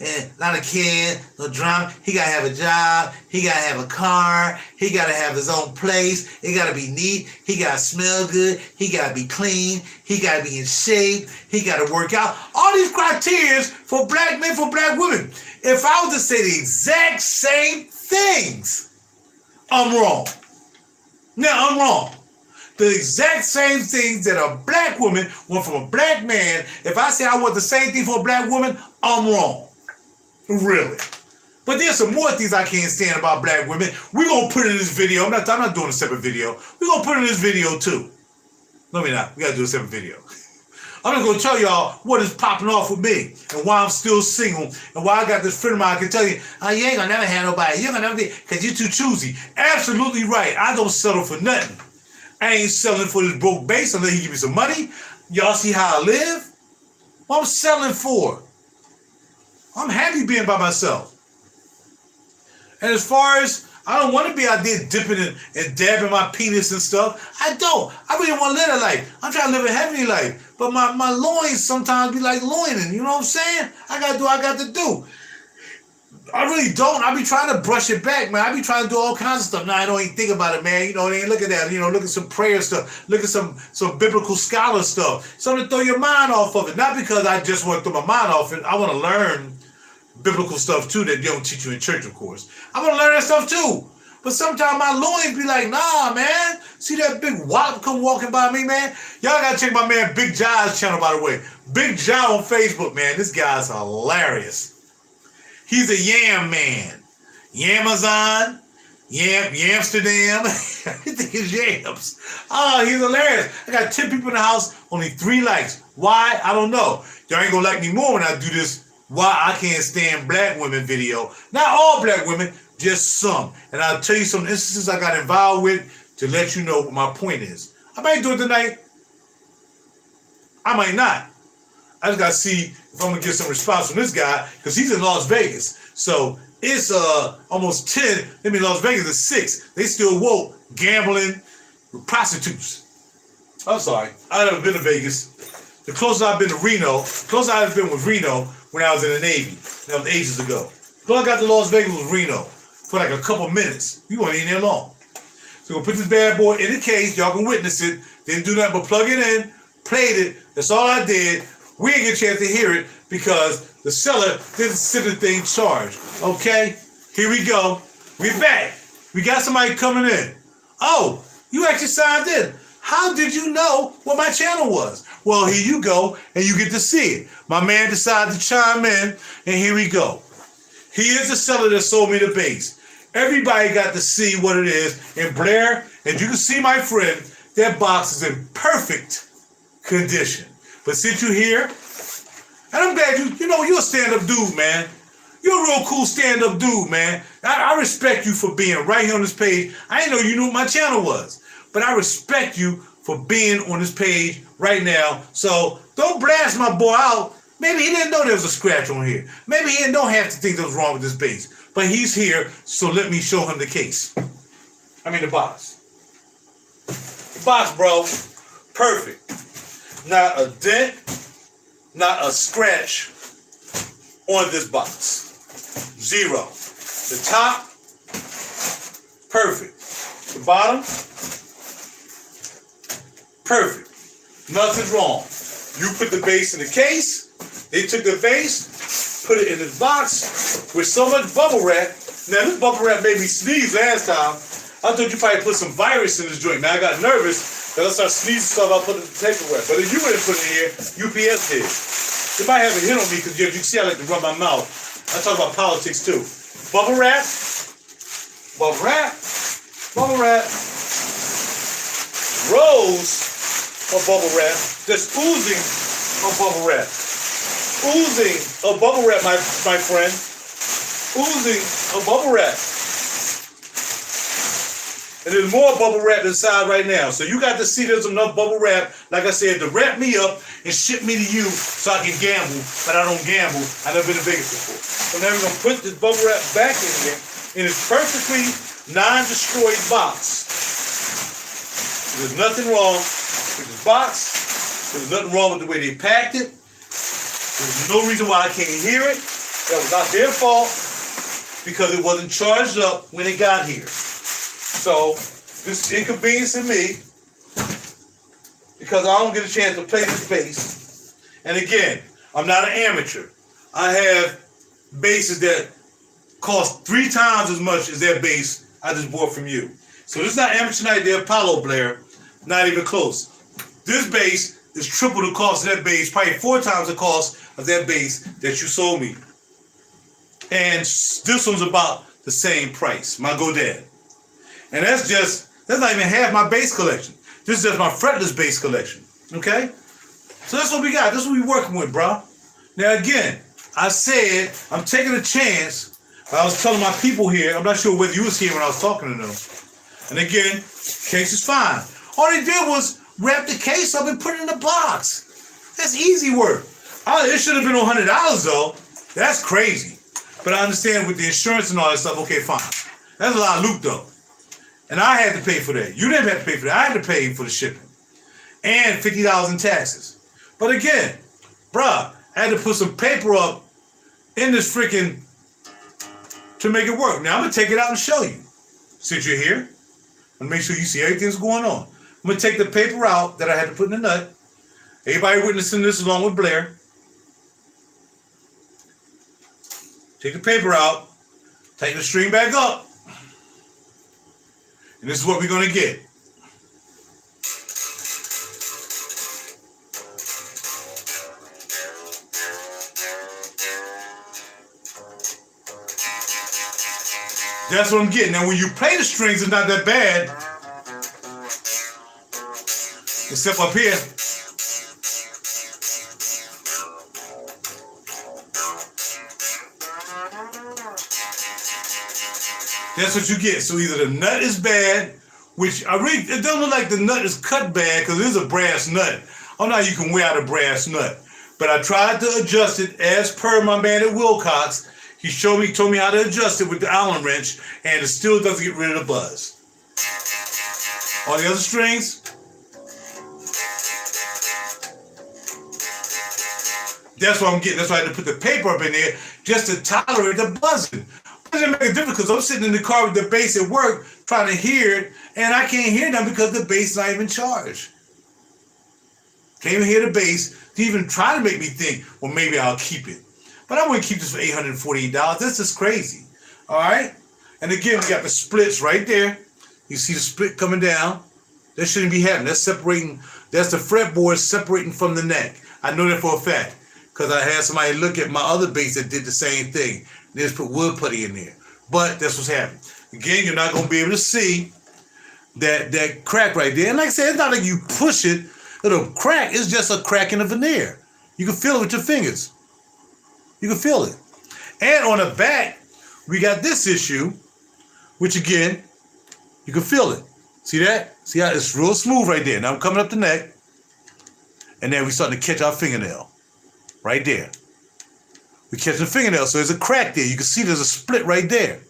a lot of kids, no drama. He got to have a job. He got to have a car. He got to have his own place. It got to be neat. He got to smell good. He got to be clean. He got to be in shape. He got to work out. All these criteria for black men, for black women. If I was to say the exact same things, I'm wrong. Now, I'm wrong. The exact same things that a black woman want from a black man, if I say I want the same thing for a black woman, I'm wrong. Really. But there's some more things I can't stand about black women. We're going to put in this video. I'm not doing a separate video. We're going to put in this video too. No, we're not. We got to do a separate video. I'm just going to tell y'all what is popping off with me and why I'm still single and why I got this friend of mine I can tell you, oh, you ain't going to never have nobody. You're going to never be, because you're too choosy. Absolutely right. I don't settle for nothing. I ain't selling for this broke base unless he give me some money. Y'all see how I live? What I'm selling for? I'm happy being by myself. And as far as, I don't want to be out there dipping and dabbing my penis and stuff. I don't. I really want to live a life. I'm trying to live a heavenly life. But my loins sometimes be like loining. You know what I'm saying? I got to do what I got to do. I really don't. I be trying to brush it back, man. I be trying to do all kinds of stuff. Now I don't even think about it, man. You know, look at that. You know, look at some prayer stuff. Look at some biblical scholar stuff. Something to throw your mind off of it. Not because I just want to throw my mind off it. I want to learn biblical stuff too that they don't teach you in church, of course. I want to learn that stuff too. But sometimes my loins be like, nah, man. See that big wop come walking by me, man? Y'all got to check my man Big Jai's channel, by the way. Big Jai on Facebook, man. This guy's hilarious. He's a yam man. Yamazon, Yamsterdam. Everything is yams. Oh, he's hilarious. I got 10 people in the house, only 3 likes. Why? I don't know. Y'all ain't gonna like me more when I do this why I can't stand black women video. Not all black women, just some. And I'll tell you some instances I got involved with to let you know what my point is. I might do it tonight. I might not. I just got to see if I'm going to get some response from this guy because he's in Las Vegas. So it's almost 10. I mean, Las Vegas is 6. They still woke gambling with prostitutes. I'm sorry. I've never been to Vegas. The closest I've been to Reno, the closest I've been was Reno when I was in the Navy. That was ages ago. The closest I got to Las Vegas was Reno for like a couple minutes. We weren't in there long. So we'll put this bad boy in the case. Y'all can witness it. Didn't do nothing but plug it in, played it. That's all I did. We didn't get a chance to hear it because the seller didn't send the thing charged. Okay? Here we go. We're back. We got somebody coming in. Oh, you actually signed in. How did you know what my channel was? Well, here you go, and you get to see it. My man decided to chime in, and here we go. He is the seller that sold me the base. Everybody got to see what it is. And Blair, as you can see, my friend, that box is in perfect condition. But since you're here, and I'm glad you're a stand-up dude, man. You're a real cool stand-up dude, man. I respect you for being right here on this page. I didn't know you knew what my channel was. But I respect you for being on this page right now. So don't blast my boy out. Maybe he didn't know there was a scratch on here. Maybe he didn't know half the things that was wrong with this base. But he's here, so let me show him the case. I mean the box. The box, bro. Perfect. Not a dent, not a scratch on this box. 0. The top, perfect. The bottom, perfect. Nothing's wrong. You put the base in the case. They took the base, put it in this box with so much bubble wrap. Now this bubble wrap made me sneeze last time. I thought you probably put some virus in this joint. Now I got nervous that I started sneezing stuff I put in the paperwork. But if you wouldn't put it in here, UPS did. They might have a hit on me because you can see I like to run my mouth. I talk about politics too. Bubble wrap, bubble wrap, bubble wrap. Rows of bubble wrap that's oozing of bubble wrap. Oozing of bubble wrap, my friend. Oozing of bubble wrap. And there's more bubble wrap inside right now. So you got to see there's enough bubble wrap, like I said, to wrap me up and ship me to you so I can gamble. But I don't gamble. I've never been to Vegas before. So now we're going to put this bubble wrap back in here in this perfectly non-destroyed box. There's nothing wrong with this box. There's nothing wrong with the way they packed it. There's no reason why I can't hear it. That was not their fault because it wasn't charged up when it got here. So this is inconveniencing me because I don't get a chance to play this bass. And again, I'm not an amateur. I have basses that cost 3 times as much as that bass I just bought from you. So this is not amateur night there, Apollo Blair. Not even close. This bass is triple the cost of that bass, probably 4 times the cost of that bass that you sold me. And this one's about the same price, my Godad. And that's not even half my bass collection. This is just my fretless bass collection. Okay? So that's what we got. That's what we're working with, bro. Now again, I said I'm taking a chance. I was telling my people here, I'm not sure whether you was here when I was talking to them. And again, case is fine. All they did was wrap the case up and put it in the box. That's easy work. It should have been $100 though. That's crazy. But I understand with the insurance and all that stuff, okay, fine. That's a lot of loot though. And I had to pay for that. You didn't have to pay for that. I had to pay for the shipping. And $50 in taxes. But again, bruh, I had to put some paper up in this freaking to make it work. Now I'm going to take it out and show you. Since you're here, and make sure you see everything that's going on. I'm going to take the paper out that I had to put in the nut. Everybody witnessing this along with Blair. Take the paper out. Take the string back up. And this is what we're going to get. That's what I'm getting. Now, when you play the strings, it's not that bad. Except up here. That's what you get. So either the nut is bad, which it doesn't look like the nut is cut bad because it is a brass nut. I don't know how you can wear out a brass nut. But I tried to adjust it as per my man at Willcox. He told me how to adjust it with the Allen wrench, and it still doesn't get rid of the buzz. All the other strings, that's what I'm getting. That's why I had to put the paper up in there just to tolerate the buzzing. It doesn't make a difference because I'm sitting in the car with the bass at work trying to hear it, and I can't hear them because the bass is not even charged. Can't even hear the bass to even try to make me think, well, maybe I'll keep it. But I wouldn't keep this for $848. This is crazy. All right? And again, we got the splits right there. You see the split coming down. That shouldn't be happening. That's separating. That's the fretboard separating from the neck. I know that for a fact because I had somebody look at my other bass that did the same thing. They just put wood putty in there. But that's what's happening. Again, you're not going to be able to see that crack right there. And like I said, it's not like you push it. It'll crack. It's just a crack in the veneer. You can feel it with your fingers. You can feel it. And on the back, we got this issue, which again, you can feel it. See that? See how it's real smooth right there. Now I'm coming up the neck, and then we're starting to catch our fingernail. Right there. We're catching the fingernail, so there's a crack there. You can see there's a split right there.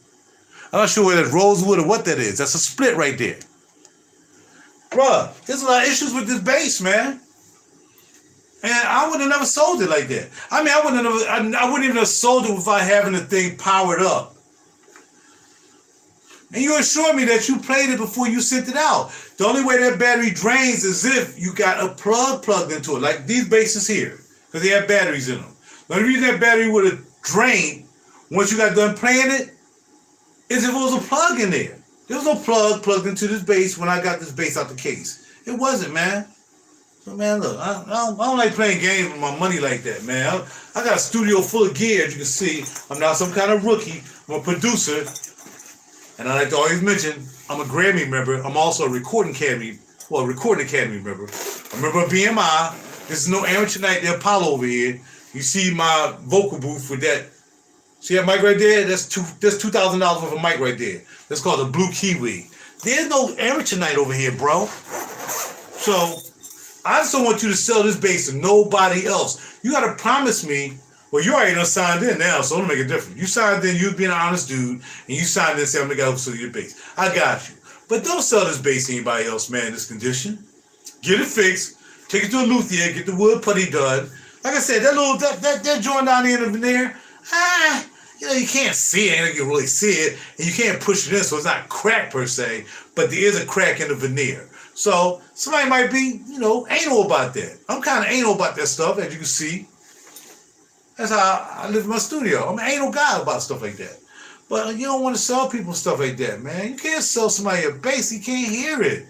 I'm not sure whether that's rosewood or what that is. That's a split right there. Bruh, there's a lot of issues with this bass, man. And I would have never sold it like that. I mean, I wouldn't even have sold it without having the thing powered up. And you assured me that you played it before you sent it out. The only way that battery drains is if you got a plug plugged into it, like these basses here, because they have batteries in them. The only reason that battery would have drained once you got done playing it is if it was a plug in there. There was no plug plugged into this bass when I got this bass out the case. It wasn't, man. So, man, look, I don't like playing games with my money like that, man. I got a studio full of gear, as you can see. I'm not some kind of rookie. I'm a producer. And I like to always mention, I'm a Grammy member. I'm also a Recording Academy member. I'm a member of BMI. This is no amateur night, the Apollo over here. You see my vocal booth with that. See that mic right there? That's $2,000 worth of mic right there. That's called a Blue Kiwi. There's no amateur night over here, bro. So I just don't want you to sell this bass to nobody else. You gotta promise me. Well, you already done signed in now, so it'll make a difference. You signed in, you being an honest dude, and you signed in and said, I'm gonna go sell your bass. I got you. But don't sell this bass to anybody else, man, in this condition. Get it fixed. Take it to a luthier. Get the wood putty done. Like I said, that joint down there in the veneer, you can't see it. You can really see it, and you can't push it in, so it's not cracked per se, but there is a crack in the veneer. So somebody might be, anal about that. I'm kind of anal about that stuff, as you can see. That's how I live in my studio. I'm an anal guy about stuff like that. But you don't want to sell people stuff like that, man. You can't sell somebody a bass. You can't hear it.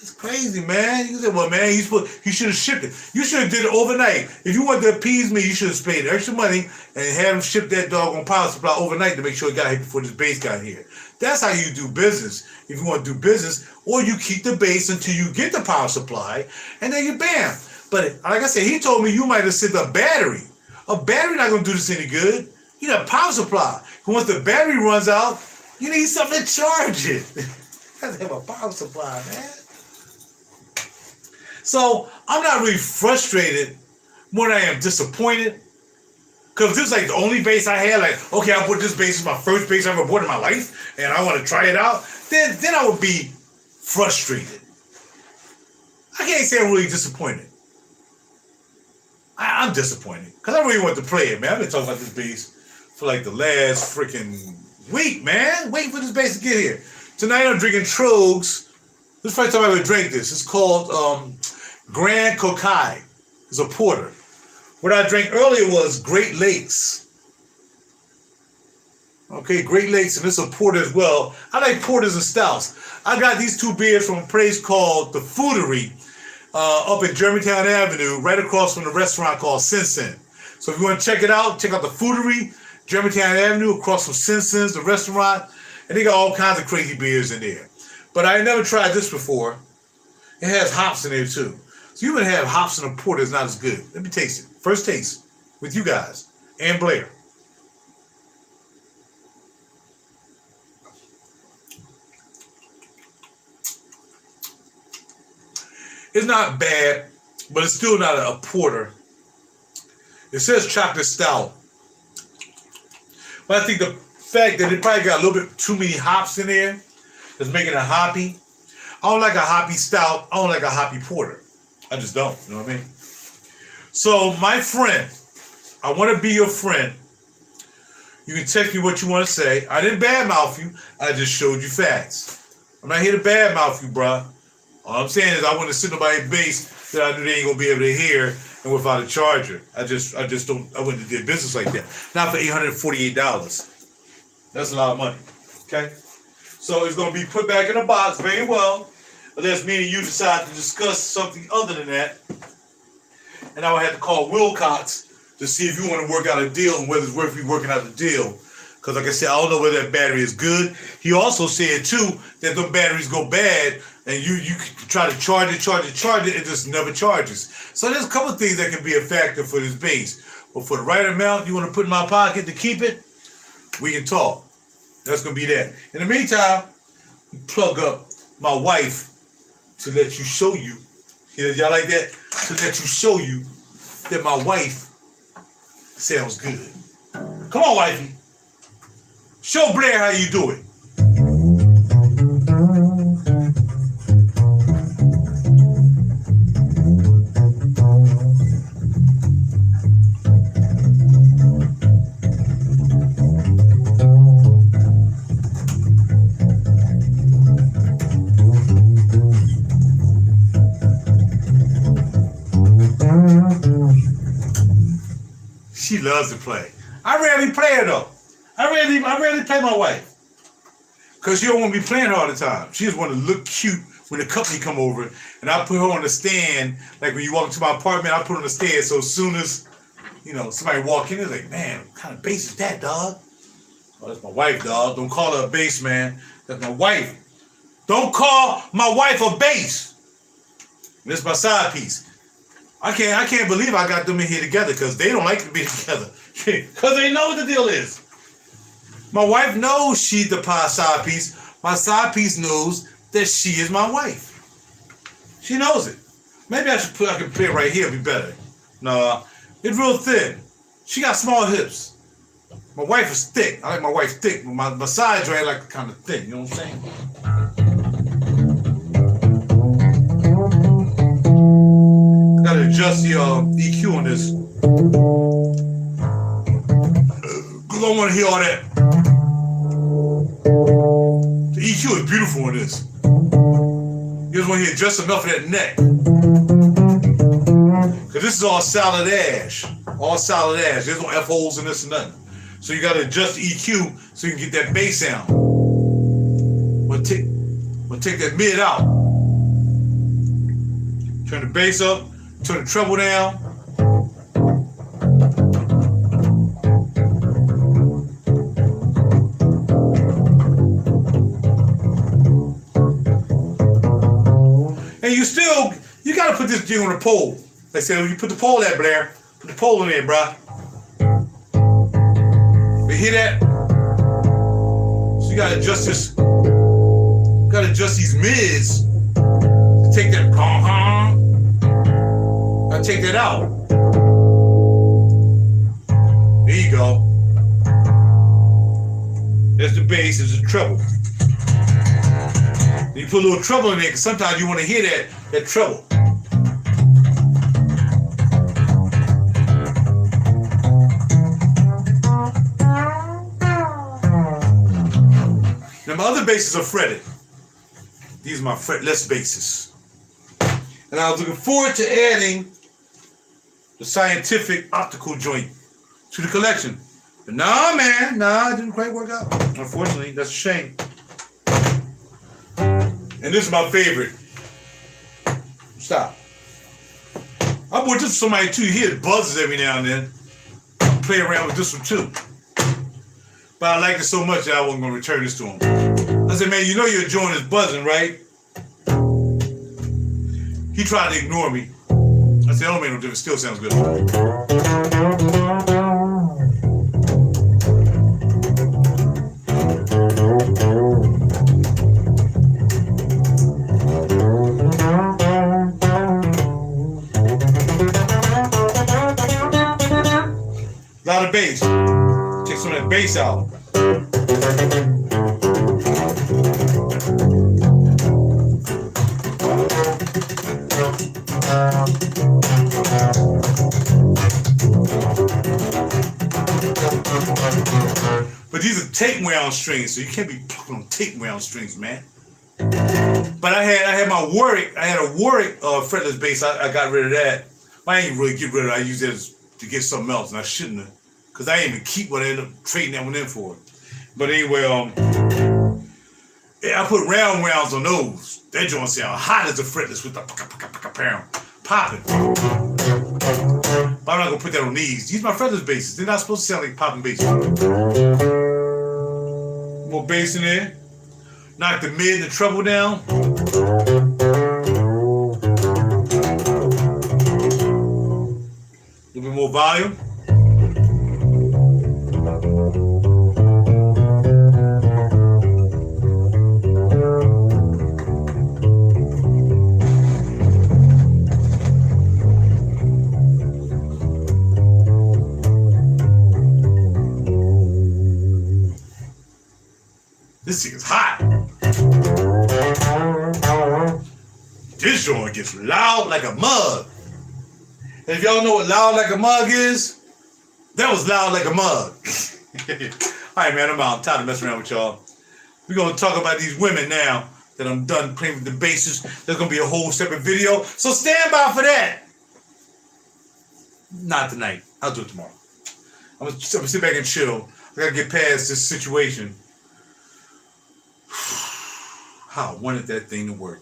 It's crazy, man. You say, well, man, he should have shipped it. You should have did it overnight. If you wanted to appease me, you should have paid extra money and had him ship that doggone power supply overnight to make sure it got here before this bass got here. That's how you do business. If you want to do business, or you keep the bass until you get the power supply, and then you bam. But like I said, he told me you might have sent a battery. A battery not going to do this any good. You need a power supply. Once the battery runs out, you need something to charge it. You have to have a power supply, man. So I'm not really frustrated more than I am disappointed. Because this is like the only bass I had. Like, okay, I bought this bass. It's my first bass I ever bought in my life. And I want to try it out. Then I would be frustrated. I can't say I'm really disappointed. I'm disappointed. Because I really want to play it, man. I've been talking about this bass for like the last freaking week, man. Waiting for this bass to get here. Tonight I'm drinking Trogs. This is the first time I ever drank this. It's called Grand Coquille. It's a porter. What I drank earlier was Great Lakes. Okay, Great Lakes, and it's a porter as well. I like porters and stouts. I got these two beers from a place called The Foodery up in Germantown Avenue, right across from the restaurant called Sin Sin. So if you want to check it out, check out The Foodery, Germantown Avenue, across from Sin Sin's, the restaurant. And they got all kinds of crazy beers in there. But I never tried this before. It has hops in there too. So you would have hops in a porter is not as good. Let me taste it. First taste with you guys and Blair. It's not bad, but it's still not a porter. It says chocolate stout. But I think the fact that it probably got a little bit too many hops in there is making it hoppy. I don't like a hoppy stout. I don't like a hoppy porter. I just don't. You know what I mean? So, my friend, I want to be your friend. You can text me what you want to say. I didn't badmouth you. I just showed you facts. I'm not here to badmouth you, bruh. All I'm saying is I want to sit nobody's base that I knew they ain't gonna be able to hear and without a charger. I just don't. I wouldn't do business like that. Not for $848. That's a lot of money. Okay. So it's gonna be put back in a box very well, unless me and you decide to discuss something other than that. And I would have to call Willcox to see if you want to work out a deal and whether it's worth me working out the deal. Because like I said, I don't know whether that battery is good. He also said too that the batteries go bad and you try to charge it just never charges. So there's a couple of things that can be a factor for this base. But for the right amount you want to put in my pocket to keep it, we can talk. That's going to be that. In the meantime, plug up my wife to let you show you. Y'all like that? To let you show you that my wife sounds good. Come on, wifey. Show Blair how you do it. She loves to play. I rarely play her though. I rarely play my wife. Cause she don't want to be playing her all the time. She just want to look cute when the company come over. And I put her on the stand. Like when you walk into my apartment, I put her on the stand. So as soon as, somebody walk in, it's like, man, what kind of bass is that, dog? Oh, that's my wife, dog. Don't call her a bass, man. That's my wife. Don't call my wife a bass. This is my side piece. I can't believe I got them in here together because they don't like to be together. Because they know what the deal is. My wife knows she's the side piece. My side piece knows that she is my wife. She knows it. Maybe I can play it right here, it'd be better. No, it's real thin. She got small hips. My wife is thick. I like my wife thick, but my side joint I like kind of thin. You know what I'm saying? Gotta adjust the EQ on this. Cause I don't want to hear all that. The EQ is beautiful on this. You just want to hear just enough of that neck. Cause this is all solid ash. All solid ash. There's no F holes in this and nothing. So you gotta adjust the EQ so you can get that bass sound. We'll take that mid out. Turn the bass up. Turn the treble down. And you gotta put this thing on the pole. They say, well, you put the pole at, Blair. Put the pole in there, bruh. You hear that? So you gotta adjust this. You gotta adjust these mids to take that I take that out. There you go. There's the bass, there's the treble. You put a little treble in there because sometimes you want to hear that treble. Now my other basses are fretted. These are my fretless basses. And I was looking forward to adding the scientific optical joint to the collection. But nah, man, it didn't quite work out. Unfortunately, that's a shame. And this is my favorite. Stop. I bought this for somebody too. You hear it buzzes every now and then. I play around with this one too. But I liked it so much that I wasn't going to return this to him. I said, man, you know your joint is buzzing, right? He tried to ignore me. I said, oh man, no difference. Still sounds good. of bass. Take some of that bass out. But these are tape wound strings, so you can't be plucking on tape wound strings, man. But I had my Warwick. I had a Warwick fretless bass. I got rid of that. I ain't really get rid of it. I used it to get something else, and I shouldn't have, because I didn't even keep what I ended up trading that one in for. But anyway, yeah, I put round rounds on those. That joint sound hot as a fretless with the popping. But I'm not gonna put that on these. These are my fretless basses. They're not supposed to sound like popping basses. More bass in there. Knock the mid and the treble down. A little bit more volume. This thing is hot. This joint gets loud like a mug. And if y'all know what loud like a mug is, that was loud like a mug. Alright, man, I'm out. I'm tired of messing around with y'all. We're going to talk about these women now that I'm done playing with the basses. There's going to be a whole separate video. So stand by for that. Not tonight. I'll do it tomorrow. I'm going to sit back and chill. I got to get past this situation. How I wanted that thing to work.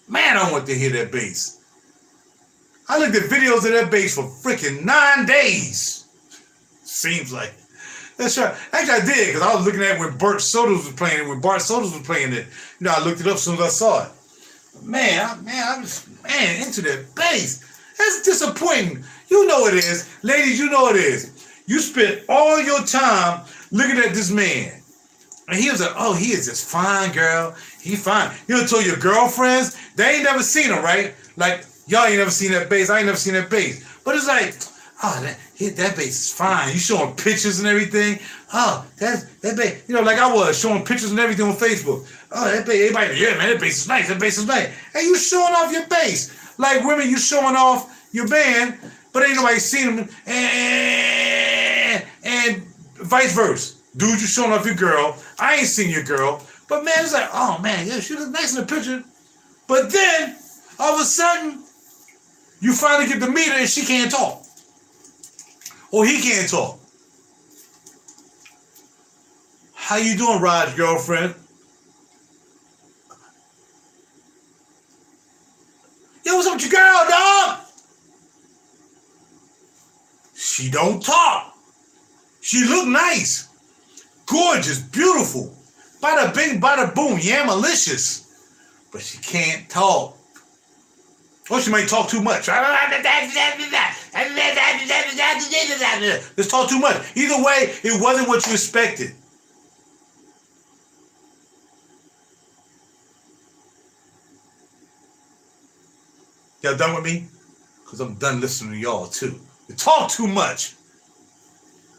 Man, I want to hear that bass. I looked at videos of that bass for freaking 9 days. Seems like. That's right. Actually, I did, because I was looking at it when Bart Sotos was playing it. When Bart Sotos was playing it, you know, I looked it up as soon as I saw it. I was into that bass. That's disappointing. You know it is. Ladies, you know it is. You spent all your time looking at this man. And he was like, oh, he is just fine, girl. He fine. You know, told your girlfriends, they ain't never seen him, right? Like, y'all ain't never seen that bass. I ain't never seen that bass. But it's like, oh, that bass is fine. You showing pictures and everything. Oh, that bass. You know, like I was showing pictures and everything on Facebook. Oh, that bass. Everybody, yeah, man, that bass is nice. That bass is nice. And you showing off your bass. Like women, you showing off your band, but ain't nobody seen them. And vice versa. Dude, you showing off your girl. I ain't seen your girl. But man, it's like, oh man, yeah, she looks nice in the picture. But then, all of a sudden, you finally get to meet her and she can't talk. Or he can't talk. How you doing, Rod's girlfriend? Yo, what's up with your girl, dog? She don't talk. She look nice. Gorgeous, beautiful. Bada bing, bada boom, yeah, malicious. But she can't talk. Or she might talk too much. Let's talk too much. Either way, it wasn't what you expected. Y'all done with me? Because I'm done listening to y'all too. You talk too much.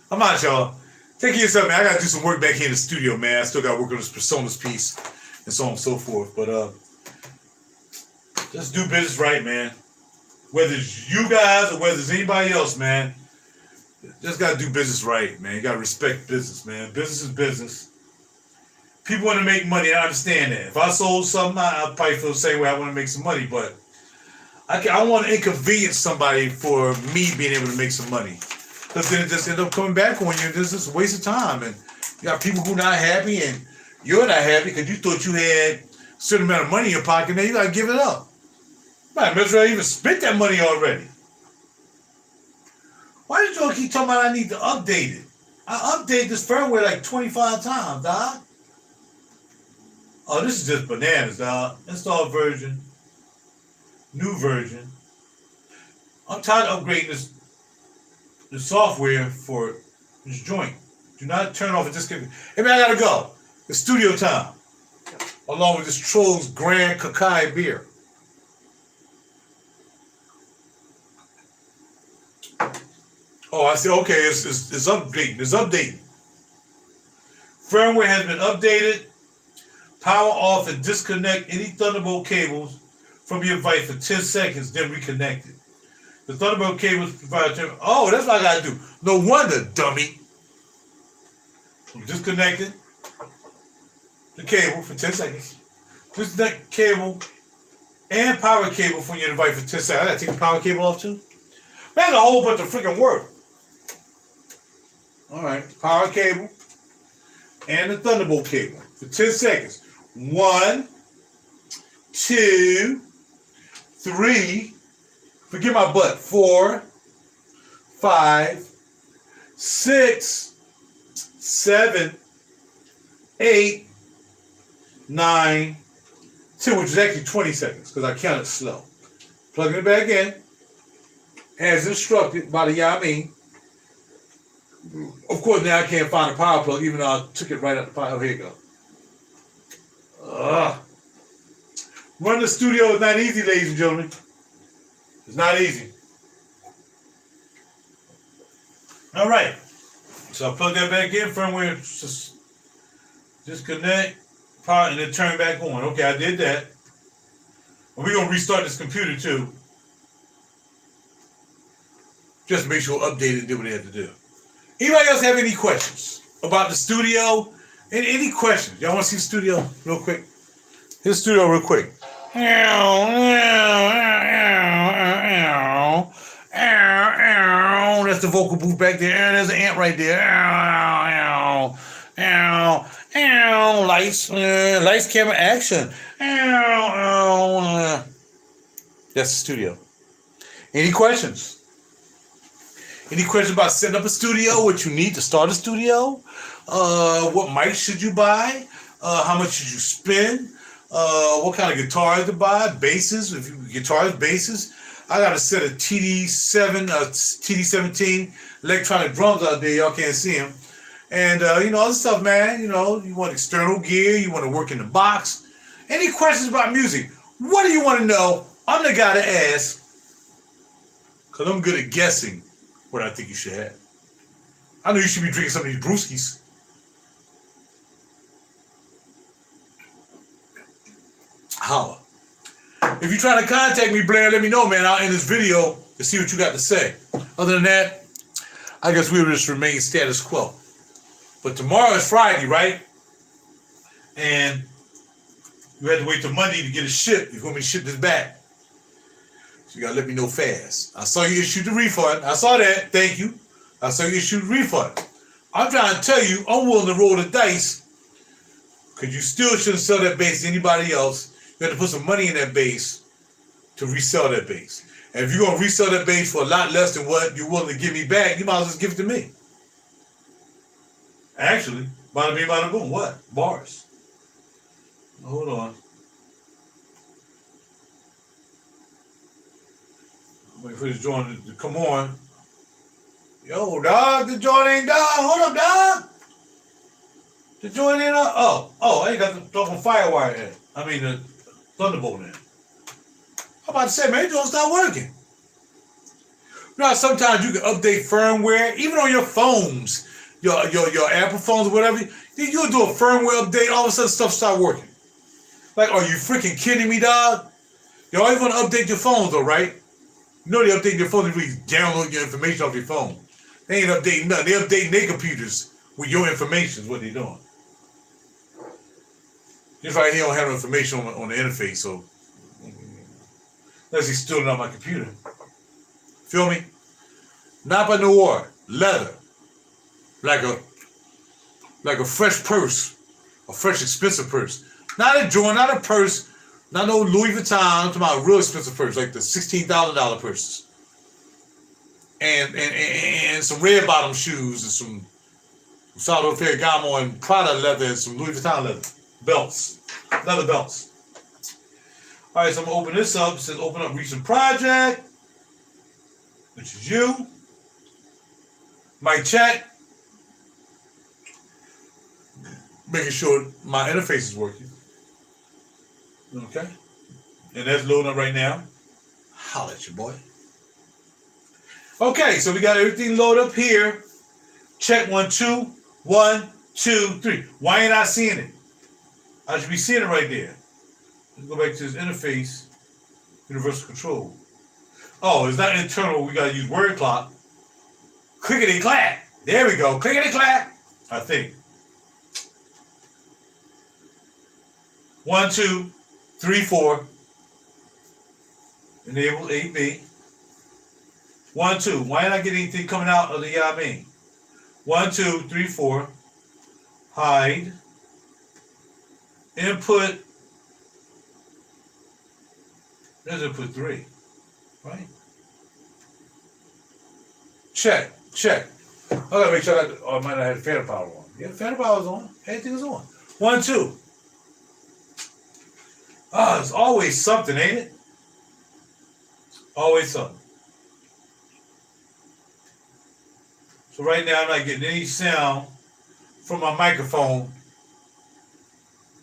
I'm out, y'all. Take care of yourself, man. I gotta do some work back here in the studio, man. I still gotta work on this personas piece and so on and so forth. But just do business right, man. Whether it's you guys or whether it's anybody else, man. Just gotta do business right, man. You gotta respect business, man. Business is business. People want to make money. I understand that. If I sold something, I'd probably feel the same way. I want to make some money, but I want to inconvenience somebody for me being able to make some money. Because then it just ends up coming back on you. This is a waste of time. And you got people who are not happy and you're not happy because you thought you had a certain amount of money in your pocket. Now you got to give it up. Might as well even spent that money already. Why did you all keep talking about I need to update it? I update this firmware like 25 times, dog. Oh, this is just bananas, dog. Install version. New version. I'm tired of upgrading the software for this joint. Do not turn off a disconnect. Hey man, I gotta go. It's studio time. Along with this Troll's Grand Kakai beer. Oh, I see. Okay, it's updating. It's updating. Firmware has been updated. Power off and disconnect any Thunderbolt cables from your device for 10 seconds, then reconnect it. The Thunderbolt cables provide... Oh, that's what I gotta do. No wonder, dummy. Disconnected the cable for 10 seconds. Disconnect cable and power cable from your device for 10 seconds. I gotta take the power cable off too. That's a whole bunch of freaking work. Alright, power cable and the Thunderbolt cable for 10 seconds. 1, 2, 3, forget my butt, 4, 5, 6, 7, 8, 9, 10, which is actually 20 seconds because I counted slow. Plugging it back in as instructed by the Yamin. Of course, now I can't find a power plug even though I took it right out the power. Oh, here you go. Running the studio is not easy, ladies and gentlemen. It's not easy. All right. So I plug that back in, firmware, just disconnect, power, and then turn back on. Okay, I did that. And we're going to restart this computer too. Just to make sure update and do what they have to do. Anybody else have any questions about the studio? Any questions? Y'all want to see the studio real quick? Here's the studio real quick. That's the vocal booth back there. There's an amp right there. Lights, camera, action. That's the studio. Any questions? Any questions about setting up a studio? What you need to start a studio? What mic should you buy? How much should you spend? What kind of guitars to buy? Basses, if you guitars, basses. I got a set of TD17 electronic drums out there. Y'all can't see them. And, other stuff, man. You want external gear. You want to work in the box. Any questions about music? What do you want to know? I'm the guy to ask. Because I'm good at guessing what I think you should have. I know you should be drinking some of these brewskis. Holla. If you're trying to contact me, Blair, let me know, man. I'll end this video to see what you got to say. Other than that, I guess we'll just remain status quo. But tomorrow is Friday, right? And you had to wait till Monday to get it shipped. You're going to be shipped this back. So you got to let me know fast. I saw you issued the refund. I saw that. Thank you. I saw you issued the refund. I'm trying to tell you, I'm willing to roll the dice because you still shouldn't sell that bass to anybody else. You have to put some money in that bass to resell that bass. And if you're going to resell that bass for a lot less than what you're willing to give me back, you might as well just give it to me. Actually, bada bing, bada boom. What? Bars. Hold on. Wait for this joint to come on. Yo, dog, the joint ain't done. Hold up, dog. The joint ain't up. Oh, I ain't got the fucking firewire in. I mean, the Thunderbolt in. I'm about to say, man, it don't stop working. You know how sometimes you can update firmware, even on your phones, your Apple phones or whatever. You'll do a firmware update, all of a sudden stuff start working. Like, are you freaking kidding me, dog? You always want to update your phones, though, right? You know they update your phone to really download your information off your phone. They ain't updating nothing. They updating their computers with your information is what they're doing. Just like he don't have no information on the interface, so unless he's stealing on my computer. Feel me? Napa Noir, leather, like a fresh purse, a fresh expensive purse. Not a joint, not a purse, not no Louis Vuitton. I'm talking about a real expensive purse, like the $16,000 purses, and some red bottom shoes and some Salvador Ferragamo and Prada leather and some Louis Vuitton leather belts, leather belts. All right, so I'm gonna open this up. It says open up recent project, which is you. Mic check. Making sure my interface is working. Okay. And that's loading up right now. Holla at you, boy. Okay, so we got everything loaded up here. Check 1, 2, 1, 2, 3. Why ain't I seeing it? I should be seeing it right there. Let's go back to this interface, universal control. Oh, it's not internal. We gotta use word clock. Clickety clack. There we go. Clickety clack. I think. 1, 2, 3, 4. Enable 8B. 1, 2. Why ain't I getting anything coming out of the main? 1, 2, 3, 4. Hide. Input. There's input 3. Right? Check. I gotta make sure I might not have fan power on. Yeah, fan power is on. Everything is on. 1, 2. Ah, it's always something, ain't it? Always something. So right now I'm not getting any sound from my microphone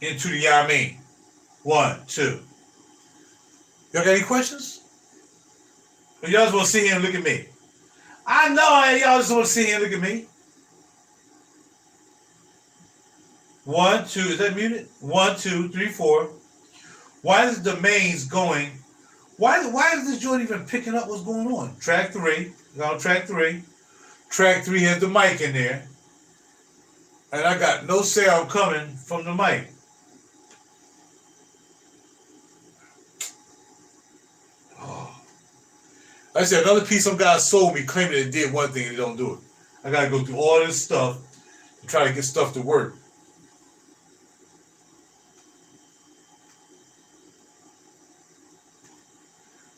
into the main. 1, 2. Y'all got any questions? Or y'all just want to sit here and look at me? I know y'all just want to sit here and look at me. 1, 2. Is that muted? 1, 2, 3, 4. Why is the mains going? Why is this joint even picking up what's going on? Track 3. Got on track 3. Track 3 has the mic in there. And I got no sound coming from the mic. Oh. Like I said, another piece some guy sold me claiming it did one thing and it don't do it. I gotta go through all this stuff to try to get stuff to work.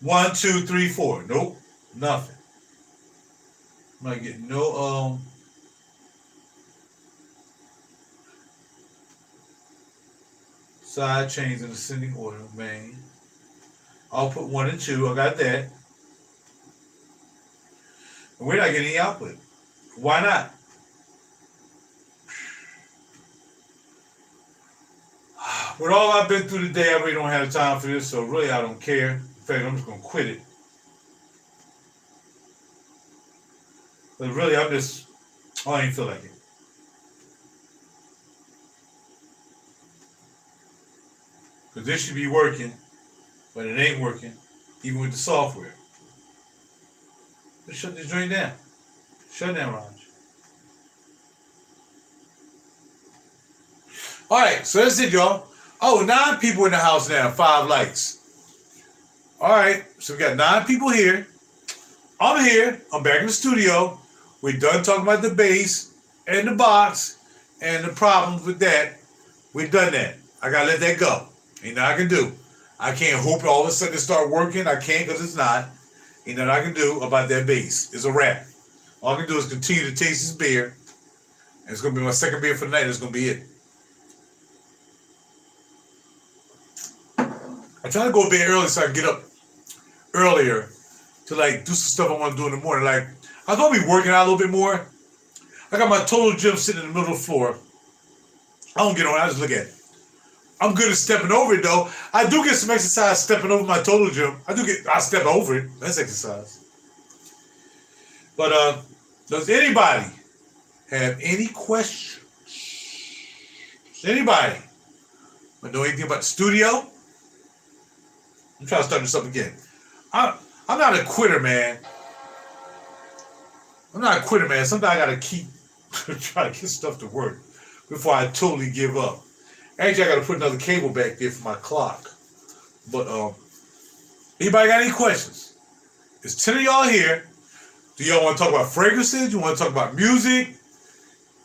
One, 2, 3, 4. Nope, nothing. I'm not getting no side chains in ascending order, main. I'll put 1 and 2. I got that. And we're not getting any output. Why not? With all I've been through today, I really don't have time for this, so really I don't care. In fact, I'm just going to quit it. But really, I don't even feel like it. Because this should be working, but it ain't working, even with the software. Let's shut this joint down. Shut it down, Raj. All right, so that's it, y'all. Oh, 9 people in the house now, 5 likes. All right, so we got 9 people here. I'm here. I'm back in the studio. We're done talking about the bass and the box and the problems with that. We're done that. I got to let that go. Ain't nothing I can do. I can't hope all of a sudden it start working. I can't because it's not. Ain't nothing I can do about that bass. It's a wrap. All I can do is continue to taste this beer. And it's going to be my second beer for the night. It's going to be it. I try to go to bed early so I can get up earlier to like do some stuff I want to do in the morning. Like, I thought I'd be working out a little bit more. I got my total gym sitting in the middle of the floor. I don't get on it, I just look at it. I'm good at stepping over it though. I do get some exercise stepping over my total gym. I step over it. That's exercise. But does anybody have any questions? Does anybody know anything about the studio? I'm trying to start this up again. I'm not a quitter, man. I'm not a quitter, man. Sometimes I gotta keep trying to get stuff to work before I totally give up. Actually, I gotta put another cable back there for my clock. But anybody got any questions? There's 10 of y'all here. Do y'all want to talk about fragrances? You want to talk about music,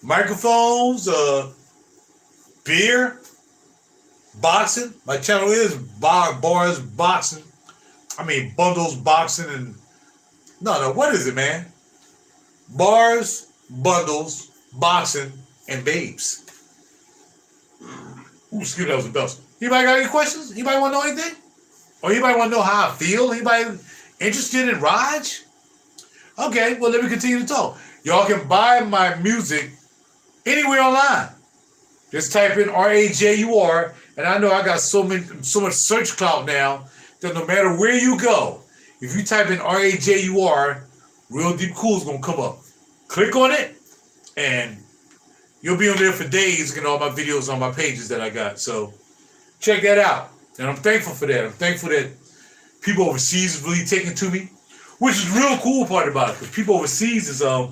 microphones, beer, boxing? My channel is bars, boxing. I mean bundles, boxing, and no. What is it, man? Bars, bundles, boxing, and babes. Ooh, excuse me, that was the best. Anybody got any questions? Anybody want to know anything? Or anybody want to know how I feel? Anybody interested in Raj? Okay, well, let me continue to talk. Y'all can buy my music anywhere online. Just type in RAJUR, and I know I got so much search clout now that no matter where you go, if you type in RAJUR, Real Deep Cool is gonna come up. Click on it, and you'll be on there for days getting all my videos on my pages that I got. So check that out. And I'm thankful for that. I'm thankful that people overseas is really taking to me, which is the real cool part about it. Because people overseas is I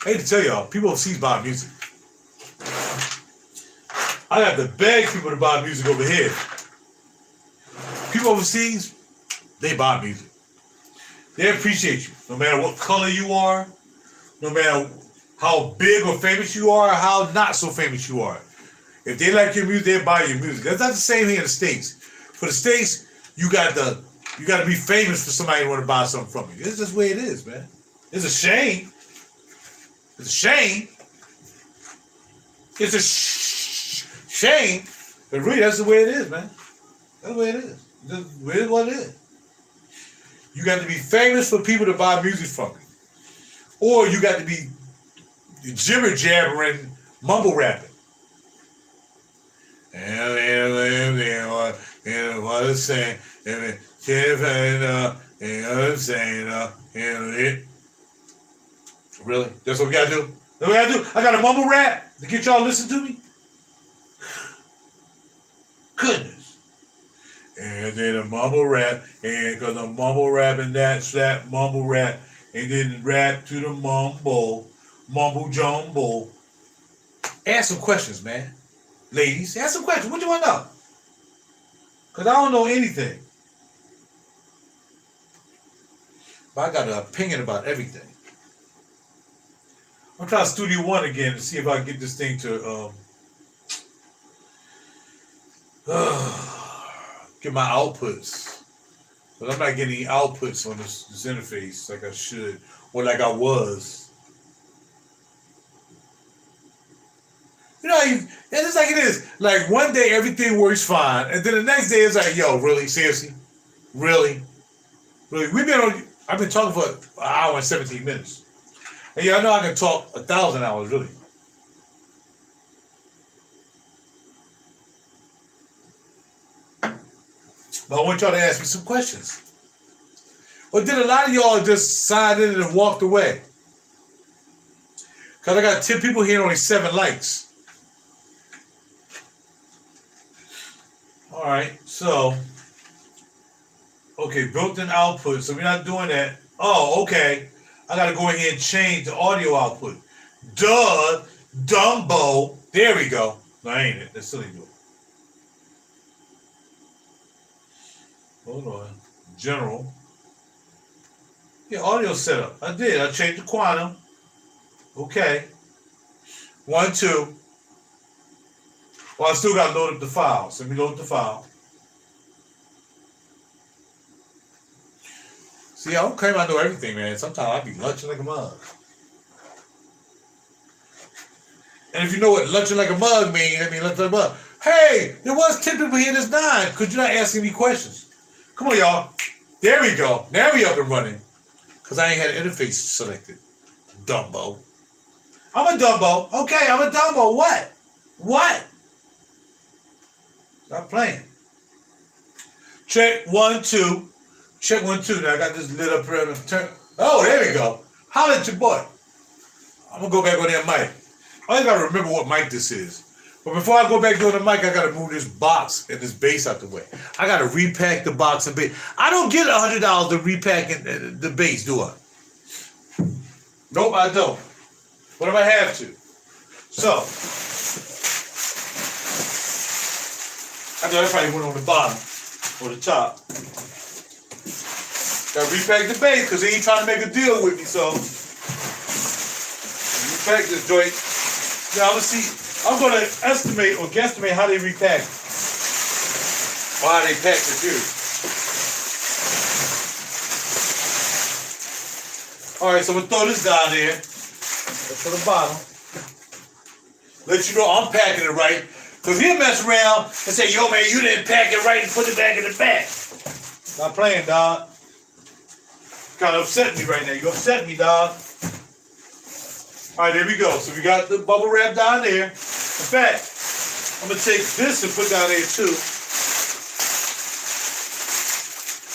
hate to tell y'all, people overseas buy music. I have to beg people to buy music over here. People overseas, they buy music. They appreciate you, no matter what color you are, no matter how big or famous you are, or how not so famous you are. If they like your music, they buy your music. That's not the same here in the States. For the States, you got to be famous for somebody to want to buy something from you. It's just the way it is, man. It's a shame. It's a shame. It's a shame. But really, that's the way it is, man. That's the way it is. It is what it is. You got to be famous for people to buy music from you. Or you got to be jibber jabbering, mumble rapping. And what I'm saying, really? That's what we gotta do? That's what we gotta do? I gotta mumble rap to get y'all to listen to me? Goodness. And then a mumble rap, and because I'm mumble rapping that mumble rap, and then rap to the mumble jumble. Ask some questions, man. Ladies, ask some questions. What you want to know? Because I don't know anything. But I got an opinion about everything. I'm trying Studio One again to see if I can get this thing to get my outputs. But I'm not getting any outputs on this interface like I should, or like I was. You know, it's like it is. Like one day everything works fine, and then the next day it's like, yo, really, seriously, really. I've been talking for an hour and 17 minutes, and yeah, I know I can talk 1,000 hours, really. But I want y'all to ask me some questions. Or did a lot of y'all just signed in and walked away? Because I got 10 people here and only 7 likes. All right, so, okay, built-in output. So we're not doing that. Oh, okay. I got to go in here and change the audio output. Duh, Dumbo. There we go. No, ain't it. That's silly. Hold on. General. Yeah, audio setup. I did. I changed the quantum. Okay. 1, 2. Well, I still got to load up the file. So let me load up the file. See, I don't claim I know everything, man. Sometimes I be lunching like a mug. And if you know what lunching like a mug means, I mean lunching like a mug. Hey, there was 10 people here, there's 9. Could you not ask me questions? Come on, y'all. There we go. Now we up and running. Because I ain't had an interface selected. Dumbo. I'm a Dumbo. Okay, I'm a Dumbo. What? What? Stop playing. Check 1, 2. Check 1, 2. Now I got this lit up here. Oh, there we go. Holla at your boy. I'm going to go back on that mic. I got to remember what mic this is. But before I go back to the mic, I got to move this box and this bass out the way. I got to repack the box and bass. I don't get $100 to repack the bass, do I? Nope, I don't. But if I have to. So, I know that probably went on the bottom or the top. Got to repack the bass because he ain't trying to make a deal with me, so repack this joint. Now, let's see. I'm going to estimate or guesstimate how they repack it. Or how they pack the too. Alright, so we'll throw this down there. That's for the bottom. Let you know I'm packing it right. Because he'll mess around and say, yo man, you didn't pack it right and put it back in the bag. Not playing, dog. Kind of upsetting me right now. You upsetting me, dog. Alright, there we go. So we got the bubble wrap down there. In fact, I'm going to take this and put down there too.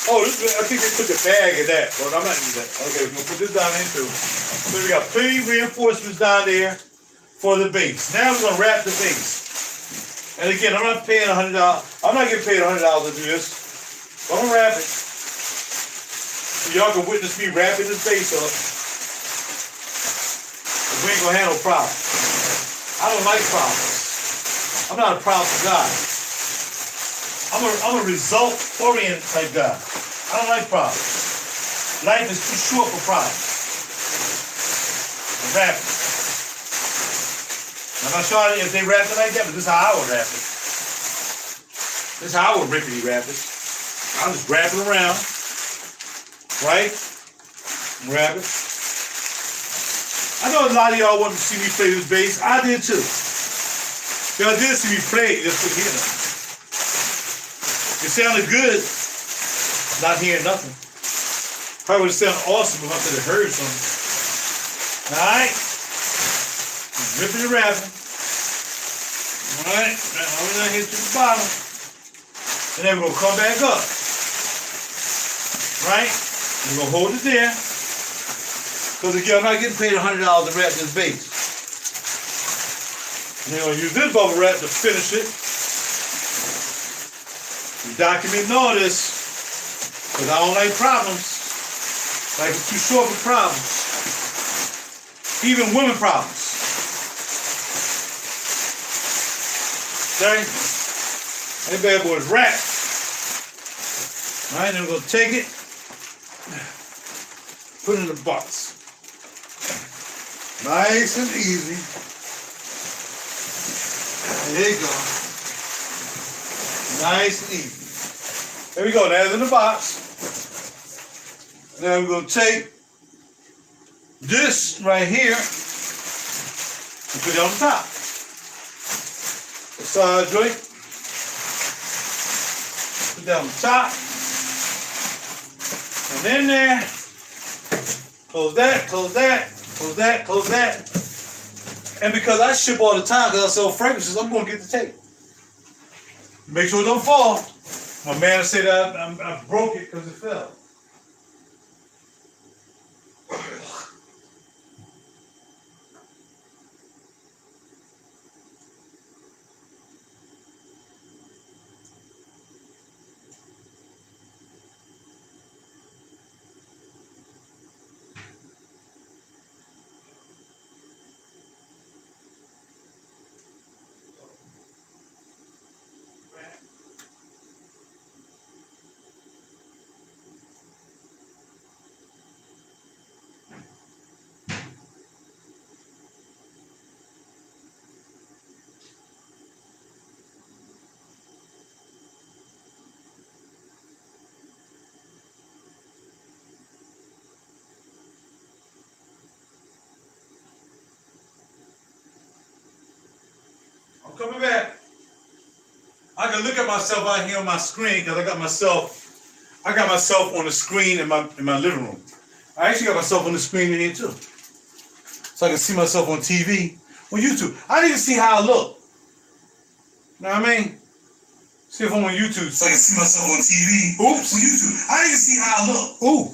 Oh, this is, I think they took a bag of that, but I'm not using that. Okay, we're gonna put this down in too. So we got plenty of reinforcements down there for the base. Now we're gonna wrap the base. And again, I'm not paying $100. I'm not getting paid $100 to do this. But I'm gonna wrap it. So y'all can witness me wrapping this base up. We ain't gonna have no problem. I don't like problems. I'm not a problem guy. I'm a result-oriented type guy. I don't like problems. Life is too short for problems. Wrap it. I'm not sure if they wrap it like that, but this is how I would wrap it. This is how I would rippity wrap it. I'll just wrap it around. Right? Wrap it. I know a lot of y'all wanted to see me play this bass. I did too. Y'all did see me play it, just to hear it. It sounded good. Not hearing nothing. Probably would have sounded awesome if I could have heard something. Alright? Ripping and wrapping. Alright? Now we're gonna hit to the bottom. And then we're gonna come back up. Right? We're gonna hold it there. Because again, I'm not getting paid $100 to wrap this base. And you're gonna use this bubble wrap to finish it. You documenting all this. Because I don't like problems. Life is too short for problems. Even women problems. Okay? That bad boy is wrapped. Alright, then we're gonna take it. Put it in the box. Nice and easy. There you go. Nice and easy. There we go. Now it's in the box. Now we're going to take this right here and put it on the top. The side joint. Put that on the top. And in there. Close that, close that. Close that, close that. And because I ship all the time, because I sell fragrances, I'm going to get the tape. Make sure it don't fall. My man said I broke it because it fell. I'm coming back. I can look at myself out here on my screen because I got myself on the screen in my living room. I actually got myself on the screen in here too. So I can see myself on TV, on YouTube. I need to see how I look. You know what I mean? See if I'm on YouTube so I can see myself on TV. Oops. On YouTube. I need to see how I look. Ooh.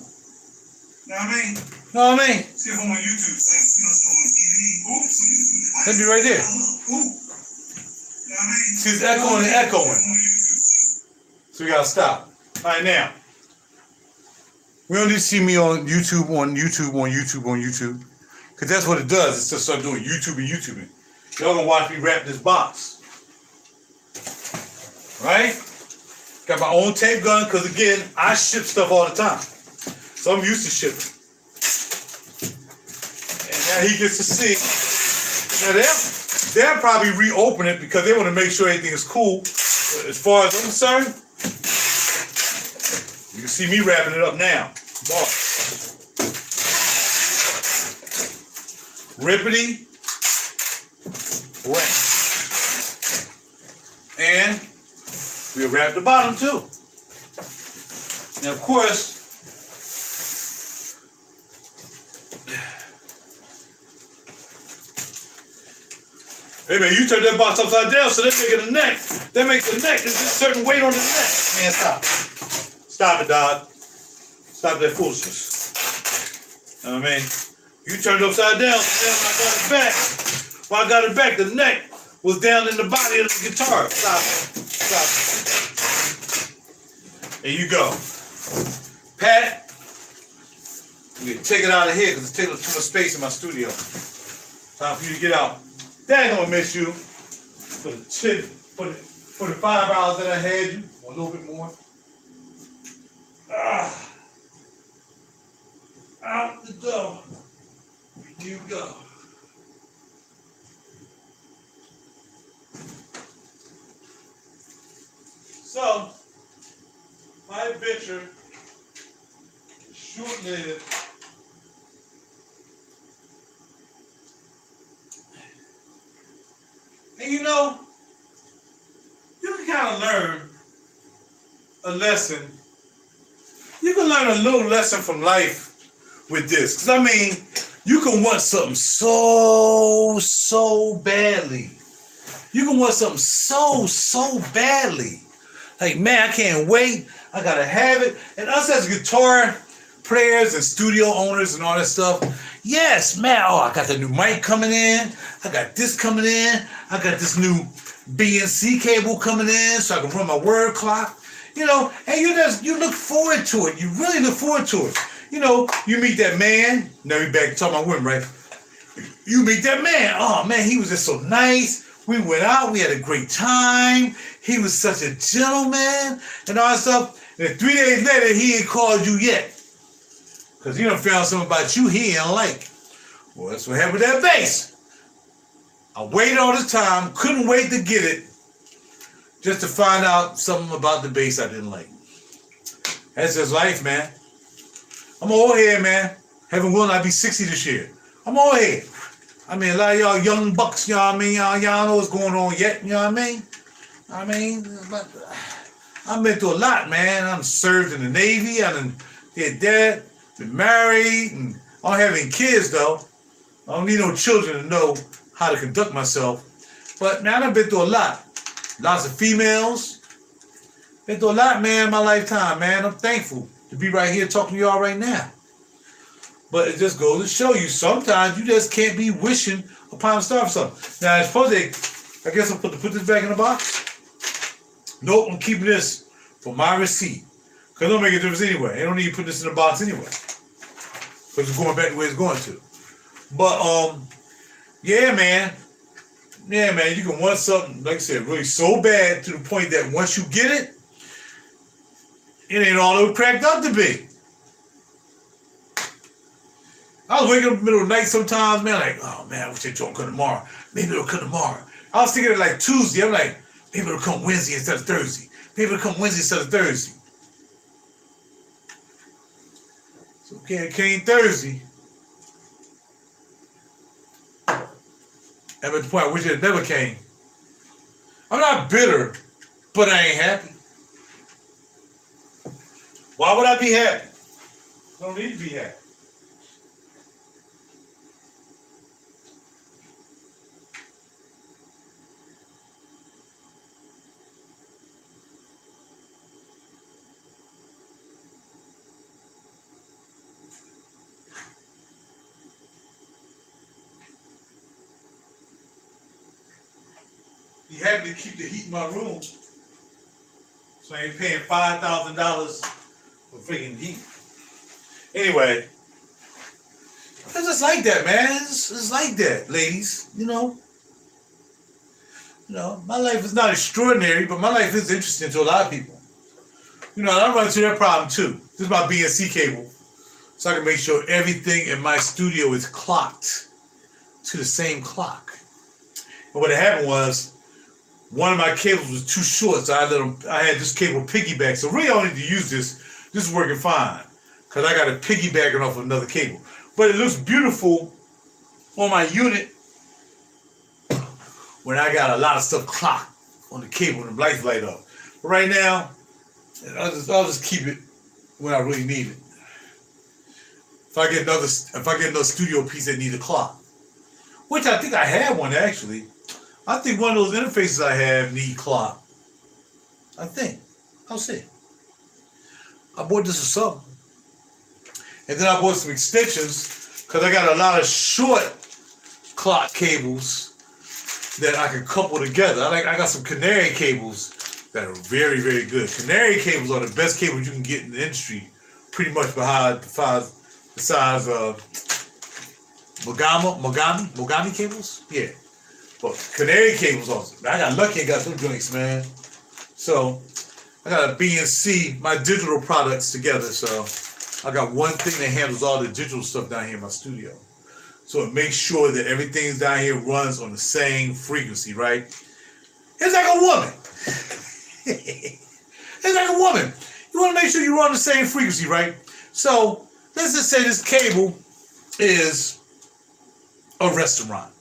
You know what I mean? Know what I mean? See if I'm on YouTube so I can see myself on TV. Oops. That'd be right there. Ooh. See, it's echoing and echoing. So we gotta stop. Alright, now. We don't need to see me on YouTube, on YouTube. Because that's what it does. It's just start doing YouTubing. Y'all gonna watch me wrap this box. Right? Got my own tape gun, because again, I ship stuff all the time. So I'm used to shipping. And now he gets to see. Now they'll probably reopen it because they want to make sure everything is cool. But as far as I'm concerned, you can see me wrapping it up now. Rippity wrap. And we'll wrap the bottom too. Now of course, hey man, you turn that box upside down, so they make it a neck. They make the neck. There's a certain weight on the neck. Man, stop. Stop it, dog. Stop that foolishness. You know what I mean? You turned it upside down, so now I got it back. When I got it back, the neck was down in the body of the guitar. Stop it. Stop it. There you go. Pat, you can take it out of here because it's taking up too much space in my studio. Time for you to get out. Dad gonna miss you for the 5 hours that I had you, or a little bit more. Out the door. You go. So, my adventure is short-lived. And you know, you can kind of learn a lesson. You can learn a little lesson from life with this. Because, I mean, you can want something so badly. You can want something so badly. Like, man, I can't wait. I got to have it. And us as guitar players and studio owners and all that stuff, yes, man, oh, I got the new mic coming in. I got this coming in. I got this new BNC cable coming in so I can run my word clock. You know, and you look forward to it. You really look forward to it. You know, you meet that man. Now we back talking about women, right? You meet that man. Oh, man, he was just so nice. We went out. We had a great time. He was such a gentleman and all that stuff. And 3 days later, he ain't called you yet. Because he done found something about you he ain't like. Well, that's what happened with that bass. I waited all this time. Couldn't wait to get it. Just to find out something about the bass I didn't like. That's just life, man. I'm an old head, man. Heaven willing, I'll be 60 this year. I'm old head. I mean, a lot of y'all young bucks, you know what I mean? Y'all know what's going on yet, you know what I mean? But I've been through a lot, man. I'm served in the Navy. I done did that, been married, and I don't have any kids, though. I don't need no children to know how to conduct myself. But, man, I've been through a lot. Lots of females. Been through a lot, man, in my lifetime, man. I'm thankful to be right here talking to y'all right now. But it just goes to show you, sometimes you just can't be wishing upon a star for something. Now, I suppose I guess I'll put this back in the box. Nope, I'm keeping this for my receipt. Because it don't make a difference anyway. I don't need to put this in the box anyway. Because it's going back the way it's going to. But, yeah, man. Yeah, man, you can want something, like I said, really so bad to the point that once you get it, it ain't all it was cracked up to be. I was waking up in the middle of the night sometimes, man, like, oh, man, I wish that joint come tomorrow. Maybe it'll come tomorrow. I was thinking it like Tuesday. I'm like, maybe it'll come Wednesday instead of Thursday. Maybe it'll come Wednesday instead of Thursday. So, okay, it came Thursday. I'm at the point I wish it never came. I'm not bitter, but I ain't happy. Why would I be happy? I don't need to be happy. Be happy to keep the heat in my room, so I ain't paying $5,000 for freaking heat. Anyway, it's just like that, man. It's like that, ladies. You know, my life is not extraordinary, but my life is interesting to a lot of people. You know, I run into that problem too. This is my BNC cable, so I can make sure everything in my studio is clocked to the same clock. And what happened was, one of my cables was too short, so I had this cable piggyback. So really I don't need to use this. This is working fine. Because I got it piggybacking off of another cable. But it looks beautiful on my unit when I got a lot of stuff clocked on the cable and the lights light up. But right now, I'll just keep it when I really need it. If I get another studio piece that needs a clock, which I think I have one actually. I think one of those interfaces I have need clock. I think. I'll see. I bought this for something. And then I bought some extensions because I got a lot of short clock cables that I can couple together. I got some canary cables that are very, very good. Canary cables are the best cables you can get in the industry, pretty much besides Mogami cables. Yeah, but canary cables also. I got lucky and got some joints, man. So I got a BNC, my digital products together. So I got one thing that handles all the digital stuff down here in my studio. So it makes sure that everything down here runs on the same frequency, right? It's like a woman. It's like a woman. You want to make sure you run the same frequency, right? So let's just say this cable is a restaurant.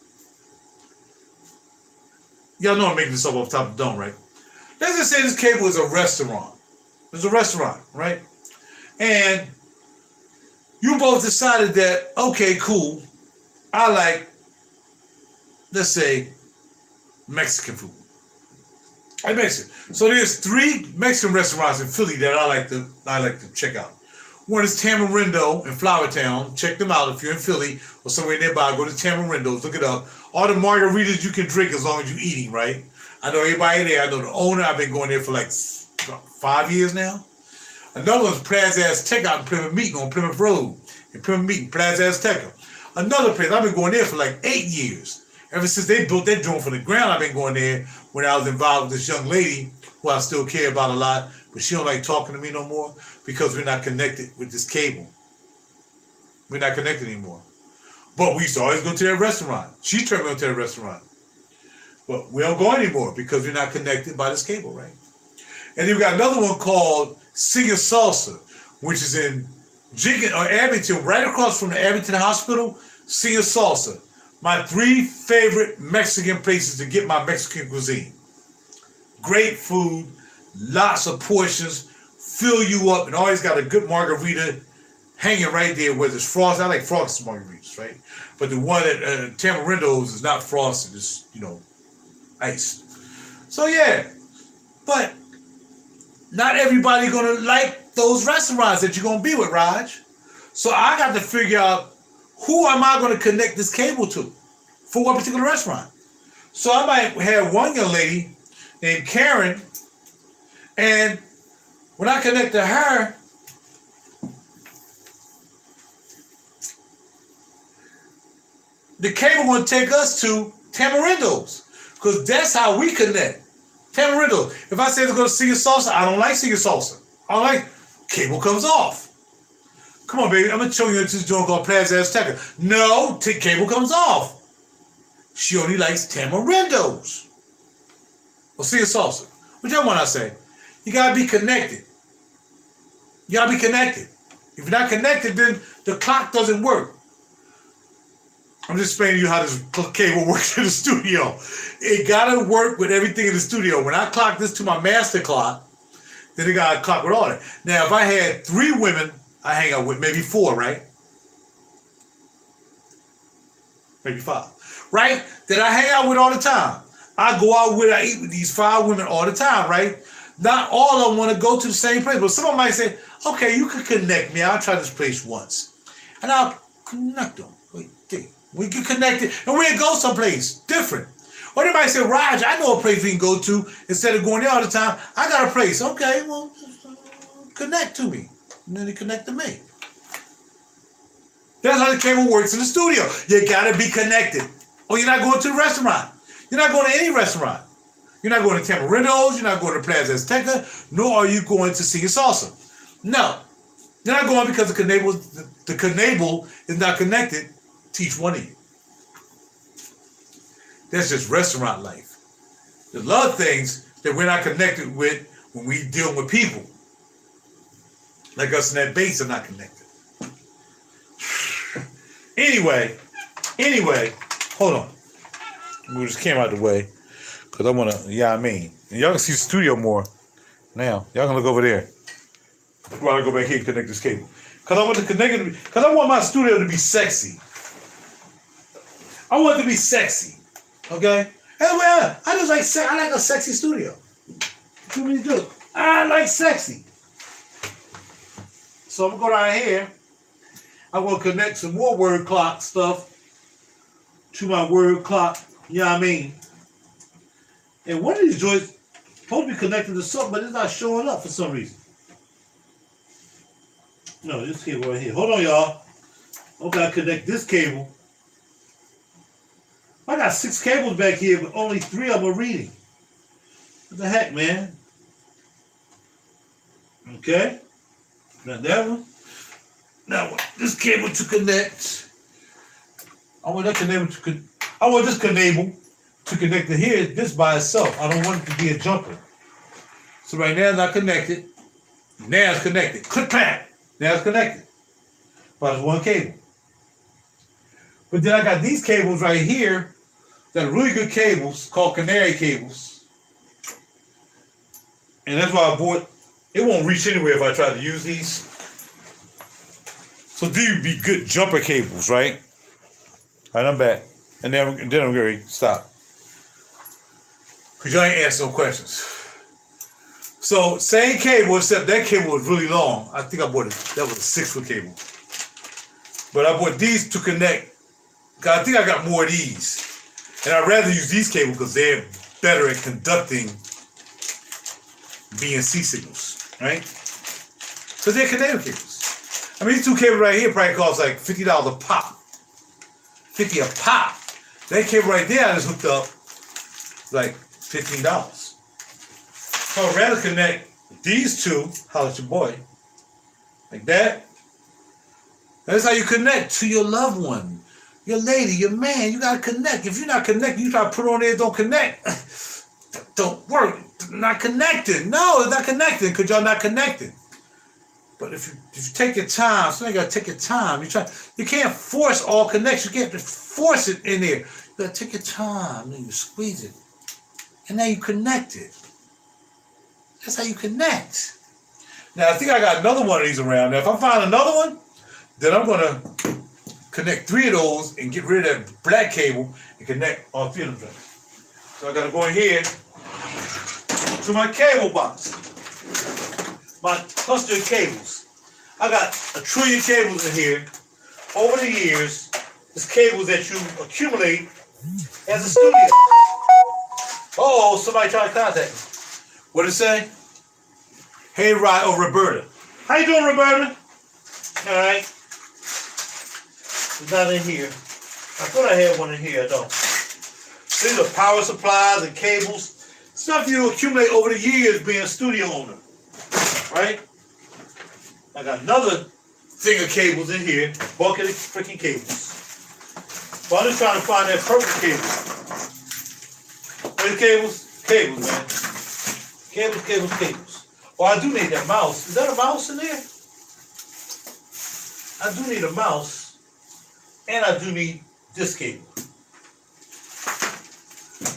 Y'all know I'm making this up off the top of the dome, right? Let's just say this cable is a restaurant. It's a restaurant, right? And you both decided that, okay, cool, I like, let's say, Mexican food. I Mexican. So there's 3 Mexican restaurants in Philly that I like to check out. One is Tamarindo in Flowertown. Check them out if you're in Philly or somewhere nearby. Go to Tamarindo's, look it up. All the margaritas you can drink as long as you're eating, right? I know everybody there. I know the owner. I've been going there for like 5 years now. Another one's Plaza Azteca in Plymouth Meeting on Plymouth Road. In Plymouth Meeting, Plaza Azteca. Another place, I've been going there for like 8 years. Ever since they built that joint from the ground, I've been going there when I was involved with this young lady who I still care about a lot, but she don't like talking to me no more because we're not connected with this cable. We're not connected anymore. But we used to always go to that restaurant. She turned me on to that restaurant. But we don't go anymore because we're not connected by this cable, right? And then we got another one called Singing Salsa, which is in Jenkins or Abington, right across from the Abington Hospital. Singing Salsa. My 3 favorite Mexican places to get my Mexican cuisine. Great food, lots of portions, fill you up, and always got a good margarita hanging right there where there's frosted. I like frosted margaritas, right? But the one at Tamarindo's is not frosted, it's, iced. So yeah, but not everybody gonna like those restaurants that you're gonna be with, Raj. So I got to figure out who am I gonna connect this cable to for one particular restaurant. So I might have one young lady named Karen, and when I connect to her, the cable gonna take us to Tamarindo's, because that's how we connect. Tamarindo. If I say to go to Singing Salsa, I don't like Singing Salsa. I don't like, cable comes off. Come on, baby, I'm gonna show you this joint called Plaza Azteca. No, cable comes off. She only likes Tamarindo's. Or Singing Salsa. Whichever one I say. You gotta be connected. You gotta be connected. If you're not connected, then the clock doesn't work. I'm just explaining to you how this cable works in the studio. It gotta work with everything in the studio. When I clock this to my master clock, then it gotta clock with all that. Now, if I had 3 women I hang out with, maybe 4, right? Maybe 5, right? That I hang out with all the time. I go out with, I eat with these 5 women all the time, right? Not all of them want to go to the same place, but someone might say, okay, you can connect me. I'll try this place once. And I'll connect them. We can connect it, and we'll go someplace different. Or they might say, Raj, I know a place we can go to instead of going there all the time. I got a place. Okay, well, connect to me. And then they connect to me. That's how the cable works in the studio. You gotta be connected. Or you're not going to the restaurant. You're not going to any restaurant. You're not going to Tamarindo's. You're not going to Plaza Azteca. Nor are you going to Singing Salsa. No. You're not going because the cable is not connected to each one of you. That's just restaurant life. There's a lot of things that we're not connected with when we deal with people. Like us in that base are not connected. Anyway, hold on. Move this camera out the way. Because I want to, and y'all can see the studio more now. Y'all can look over there. While I go back here and connect this cable. Because I want to connect it, because I want my studio to be sexy. I want it to be sexy. Okay? Anyway, I like a sexy studio. What do you mean to do? I like sexy. So I'm gonna go down here. I'm gonna connect some more word clock stuff to my word clock. You know what I mean? And one of these joints supposed to be connected to something, but it's not showing up for some reason. No, this cable right here. Hold on, y'all. I gotta connect this cable. I got 6 cables back here, but only 3 of them are reading. What the heck, man? Okay. Now that one. Now this cable to connect. I want this cable to connect to here. This by itself. I don't want it to be a jumper. So right now it's not connected. Now it's connected. Click clap. Now it's connected. But it's one cable. But then I got these cables right here that are really good cables called canary cables. And that's why I bought. It won't reach anywhere if I try to use these. So these would be good jumper cables, right? All right, I'm back. And then I'm going to stop. Because y'all ain't asking no questions. So same cable, except that cable was really long. I think I bought it. That was a 6-foot cable. But I bought these to connect. Because I think I got more of these. And I'd rather use these cables because they're better at conducting BNC signals, right? Because they're canary cables. I mean, these 2 cables right here probably cost like $50 a pop. $50 a pop. That cable right there I just hooked up like $15. So I'd rather connect these 2, holla at your boy, like that. That's how you connect to your loved one, your lady, your man. You gotta connect. If you're not connected, you try to put on there, don't connect. Don't work. Not connected. No, it's not connected because y'all not connected. But if you take your time, so you gotta take your time. You can't force all connection. You can't force it in there. You gotta take your time and you squeeze it. And now you connect it. That's how you connect. Now I think I got another one of these around. Now if I find another one, then I'm gonna connect 3 of those and get rid of that black cable and connect all 3 of them. So I gotta go in here to my cable box. My cluster of cables. I got 1 trillion cables in here. Over the years, it's cables that you accumulate as a studio. Oh, somebody tried to contact me. What did it say? Hey, Roberta. How you doing, Roberta? All right. It's not in here. I thought I had one in here. I don't. These are power supplies and cables. Stuff you accumulate over the years being a studio owner. Right? I got another thing of cables in here. Bucket of freaking cables. But I'm just trying to find that perfect cable. Where's cables? Cables, man. Cables. Oh, I do need that mouse. Is that a mouse in there? I do need a mouse. And I do need this cable.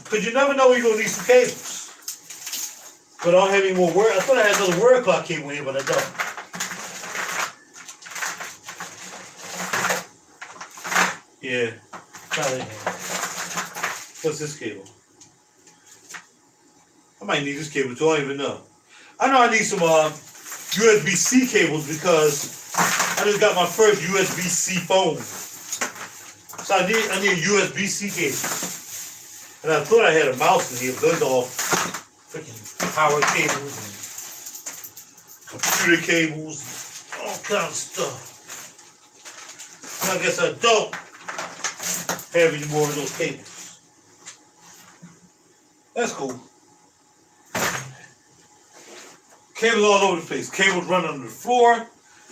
Because you never know when you're going to need some cables. But I don't have any more word. I thought I had another word clock cable here, but I don't. Yeah. Not in here. What's this cable? I might need this cable too. I don't even know. I know I need some USB-C cables because I just got my first USB-C phone. So I need a USB-C cable. And I thought I had a mouse in here, but those are all freaking power cables and computer cables, and all kinds of stuff. And I guess I don't have any more of those cables. That's cool. Cables all over the place. Cables running on the floor.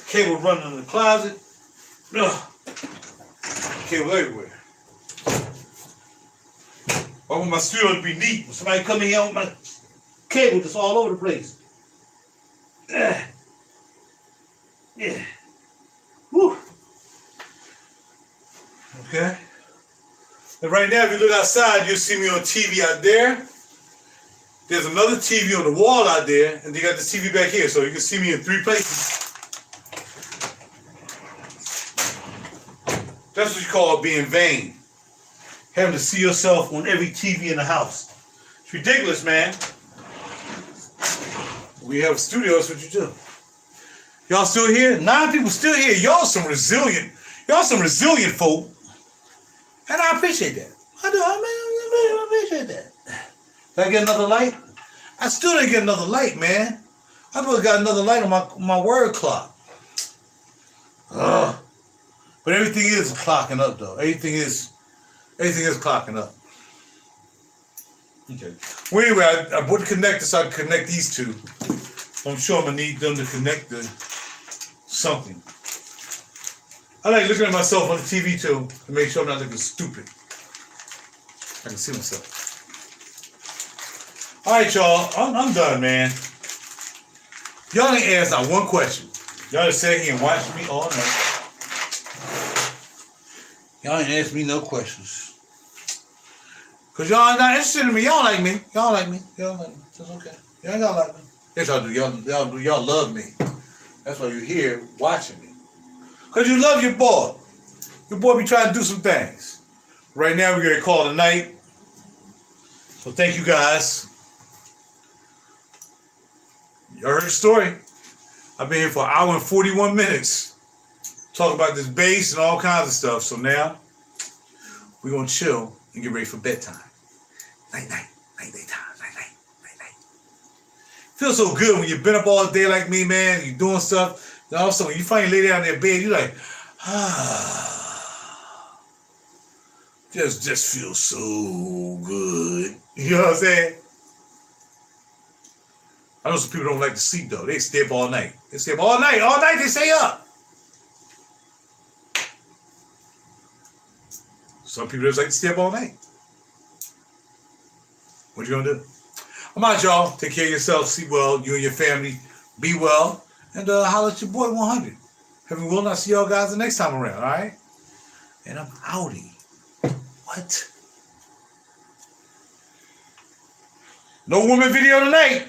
Cables running in the closet. Ugh. Cables everywhere. I want my studio to be neat. When somebody come in here with my cable that's all over the place. Yeah. Woo. Okay. And right now, if you look outside, you'll see me on TV out there. There's another TV on the wall out there, and they got the TV back here, so you can see me in 3 places. That's what you call being vain. Having to see yourself on every TV in the house. It's ridiculous, man. We have a studio, that's what you do. Y'all still here? 9 people still here. Y'all some resilient folk. And I appreciate that. I do. I appreciate that. Did I get another light? I still didn't get another light, man. I probably got another light on my word clock. Ugh. But everything is clocking up, though. Everything is clocking up. Okay. Well, anyway, I bought the connector so I can connect these two. I'm sure I'm gonna need them to connect to something. I like looking at myself on the TV too to make sure I'm not looking stupid. I can see myself. All right, y'all. I'm done, man. Y'all ain't asked not one question. Y'all just sat here and watched me all night. Y'all ain't asked me no questions. Cause y'all not interested in me. Y'all like me. Y'all like me. Y'all like me. That's okay. Y'all ain't gotta like me. Yes, y'all do. Y'all love me. That's why you're here watching me. Cause you love your boy. Your boy be trying to do some things. Right now we're gonna call it a night. So thank you guys. You heard the story. I've been here for an hour and 41 minutes. Talk about this bass and all kinds of stuff. So now we're gonna chill and get ready for bedtime. Night time. Feels so good when you've been up all day like me, man. You're doing stuff. And all of a sudden, when you finally lay down in that bed, you're like, just feels so good. You know what I'm saying? I know some people don't like to sleep though. They stay up all night. They stay up all night. All night they stay up. Some people just like to stay up all night. What you gonna do? I'm out, y'all. Take care of yourself. Sleep well. You and your family. Be well. And holler at your boy 100. Heaven will. I'll see y'all guys the next time around. All right? And I'm outie. What? No woman video tonight.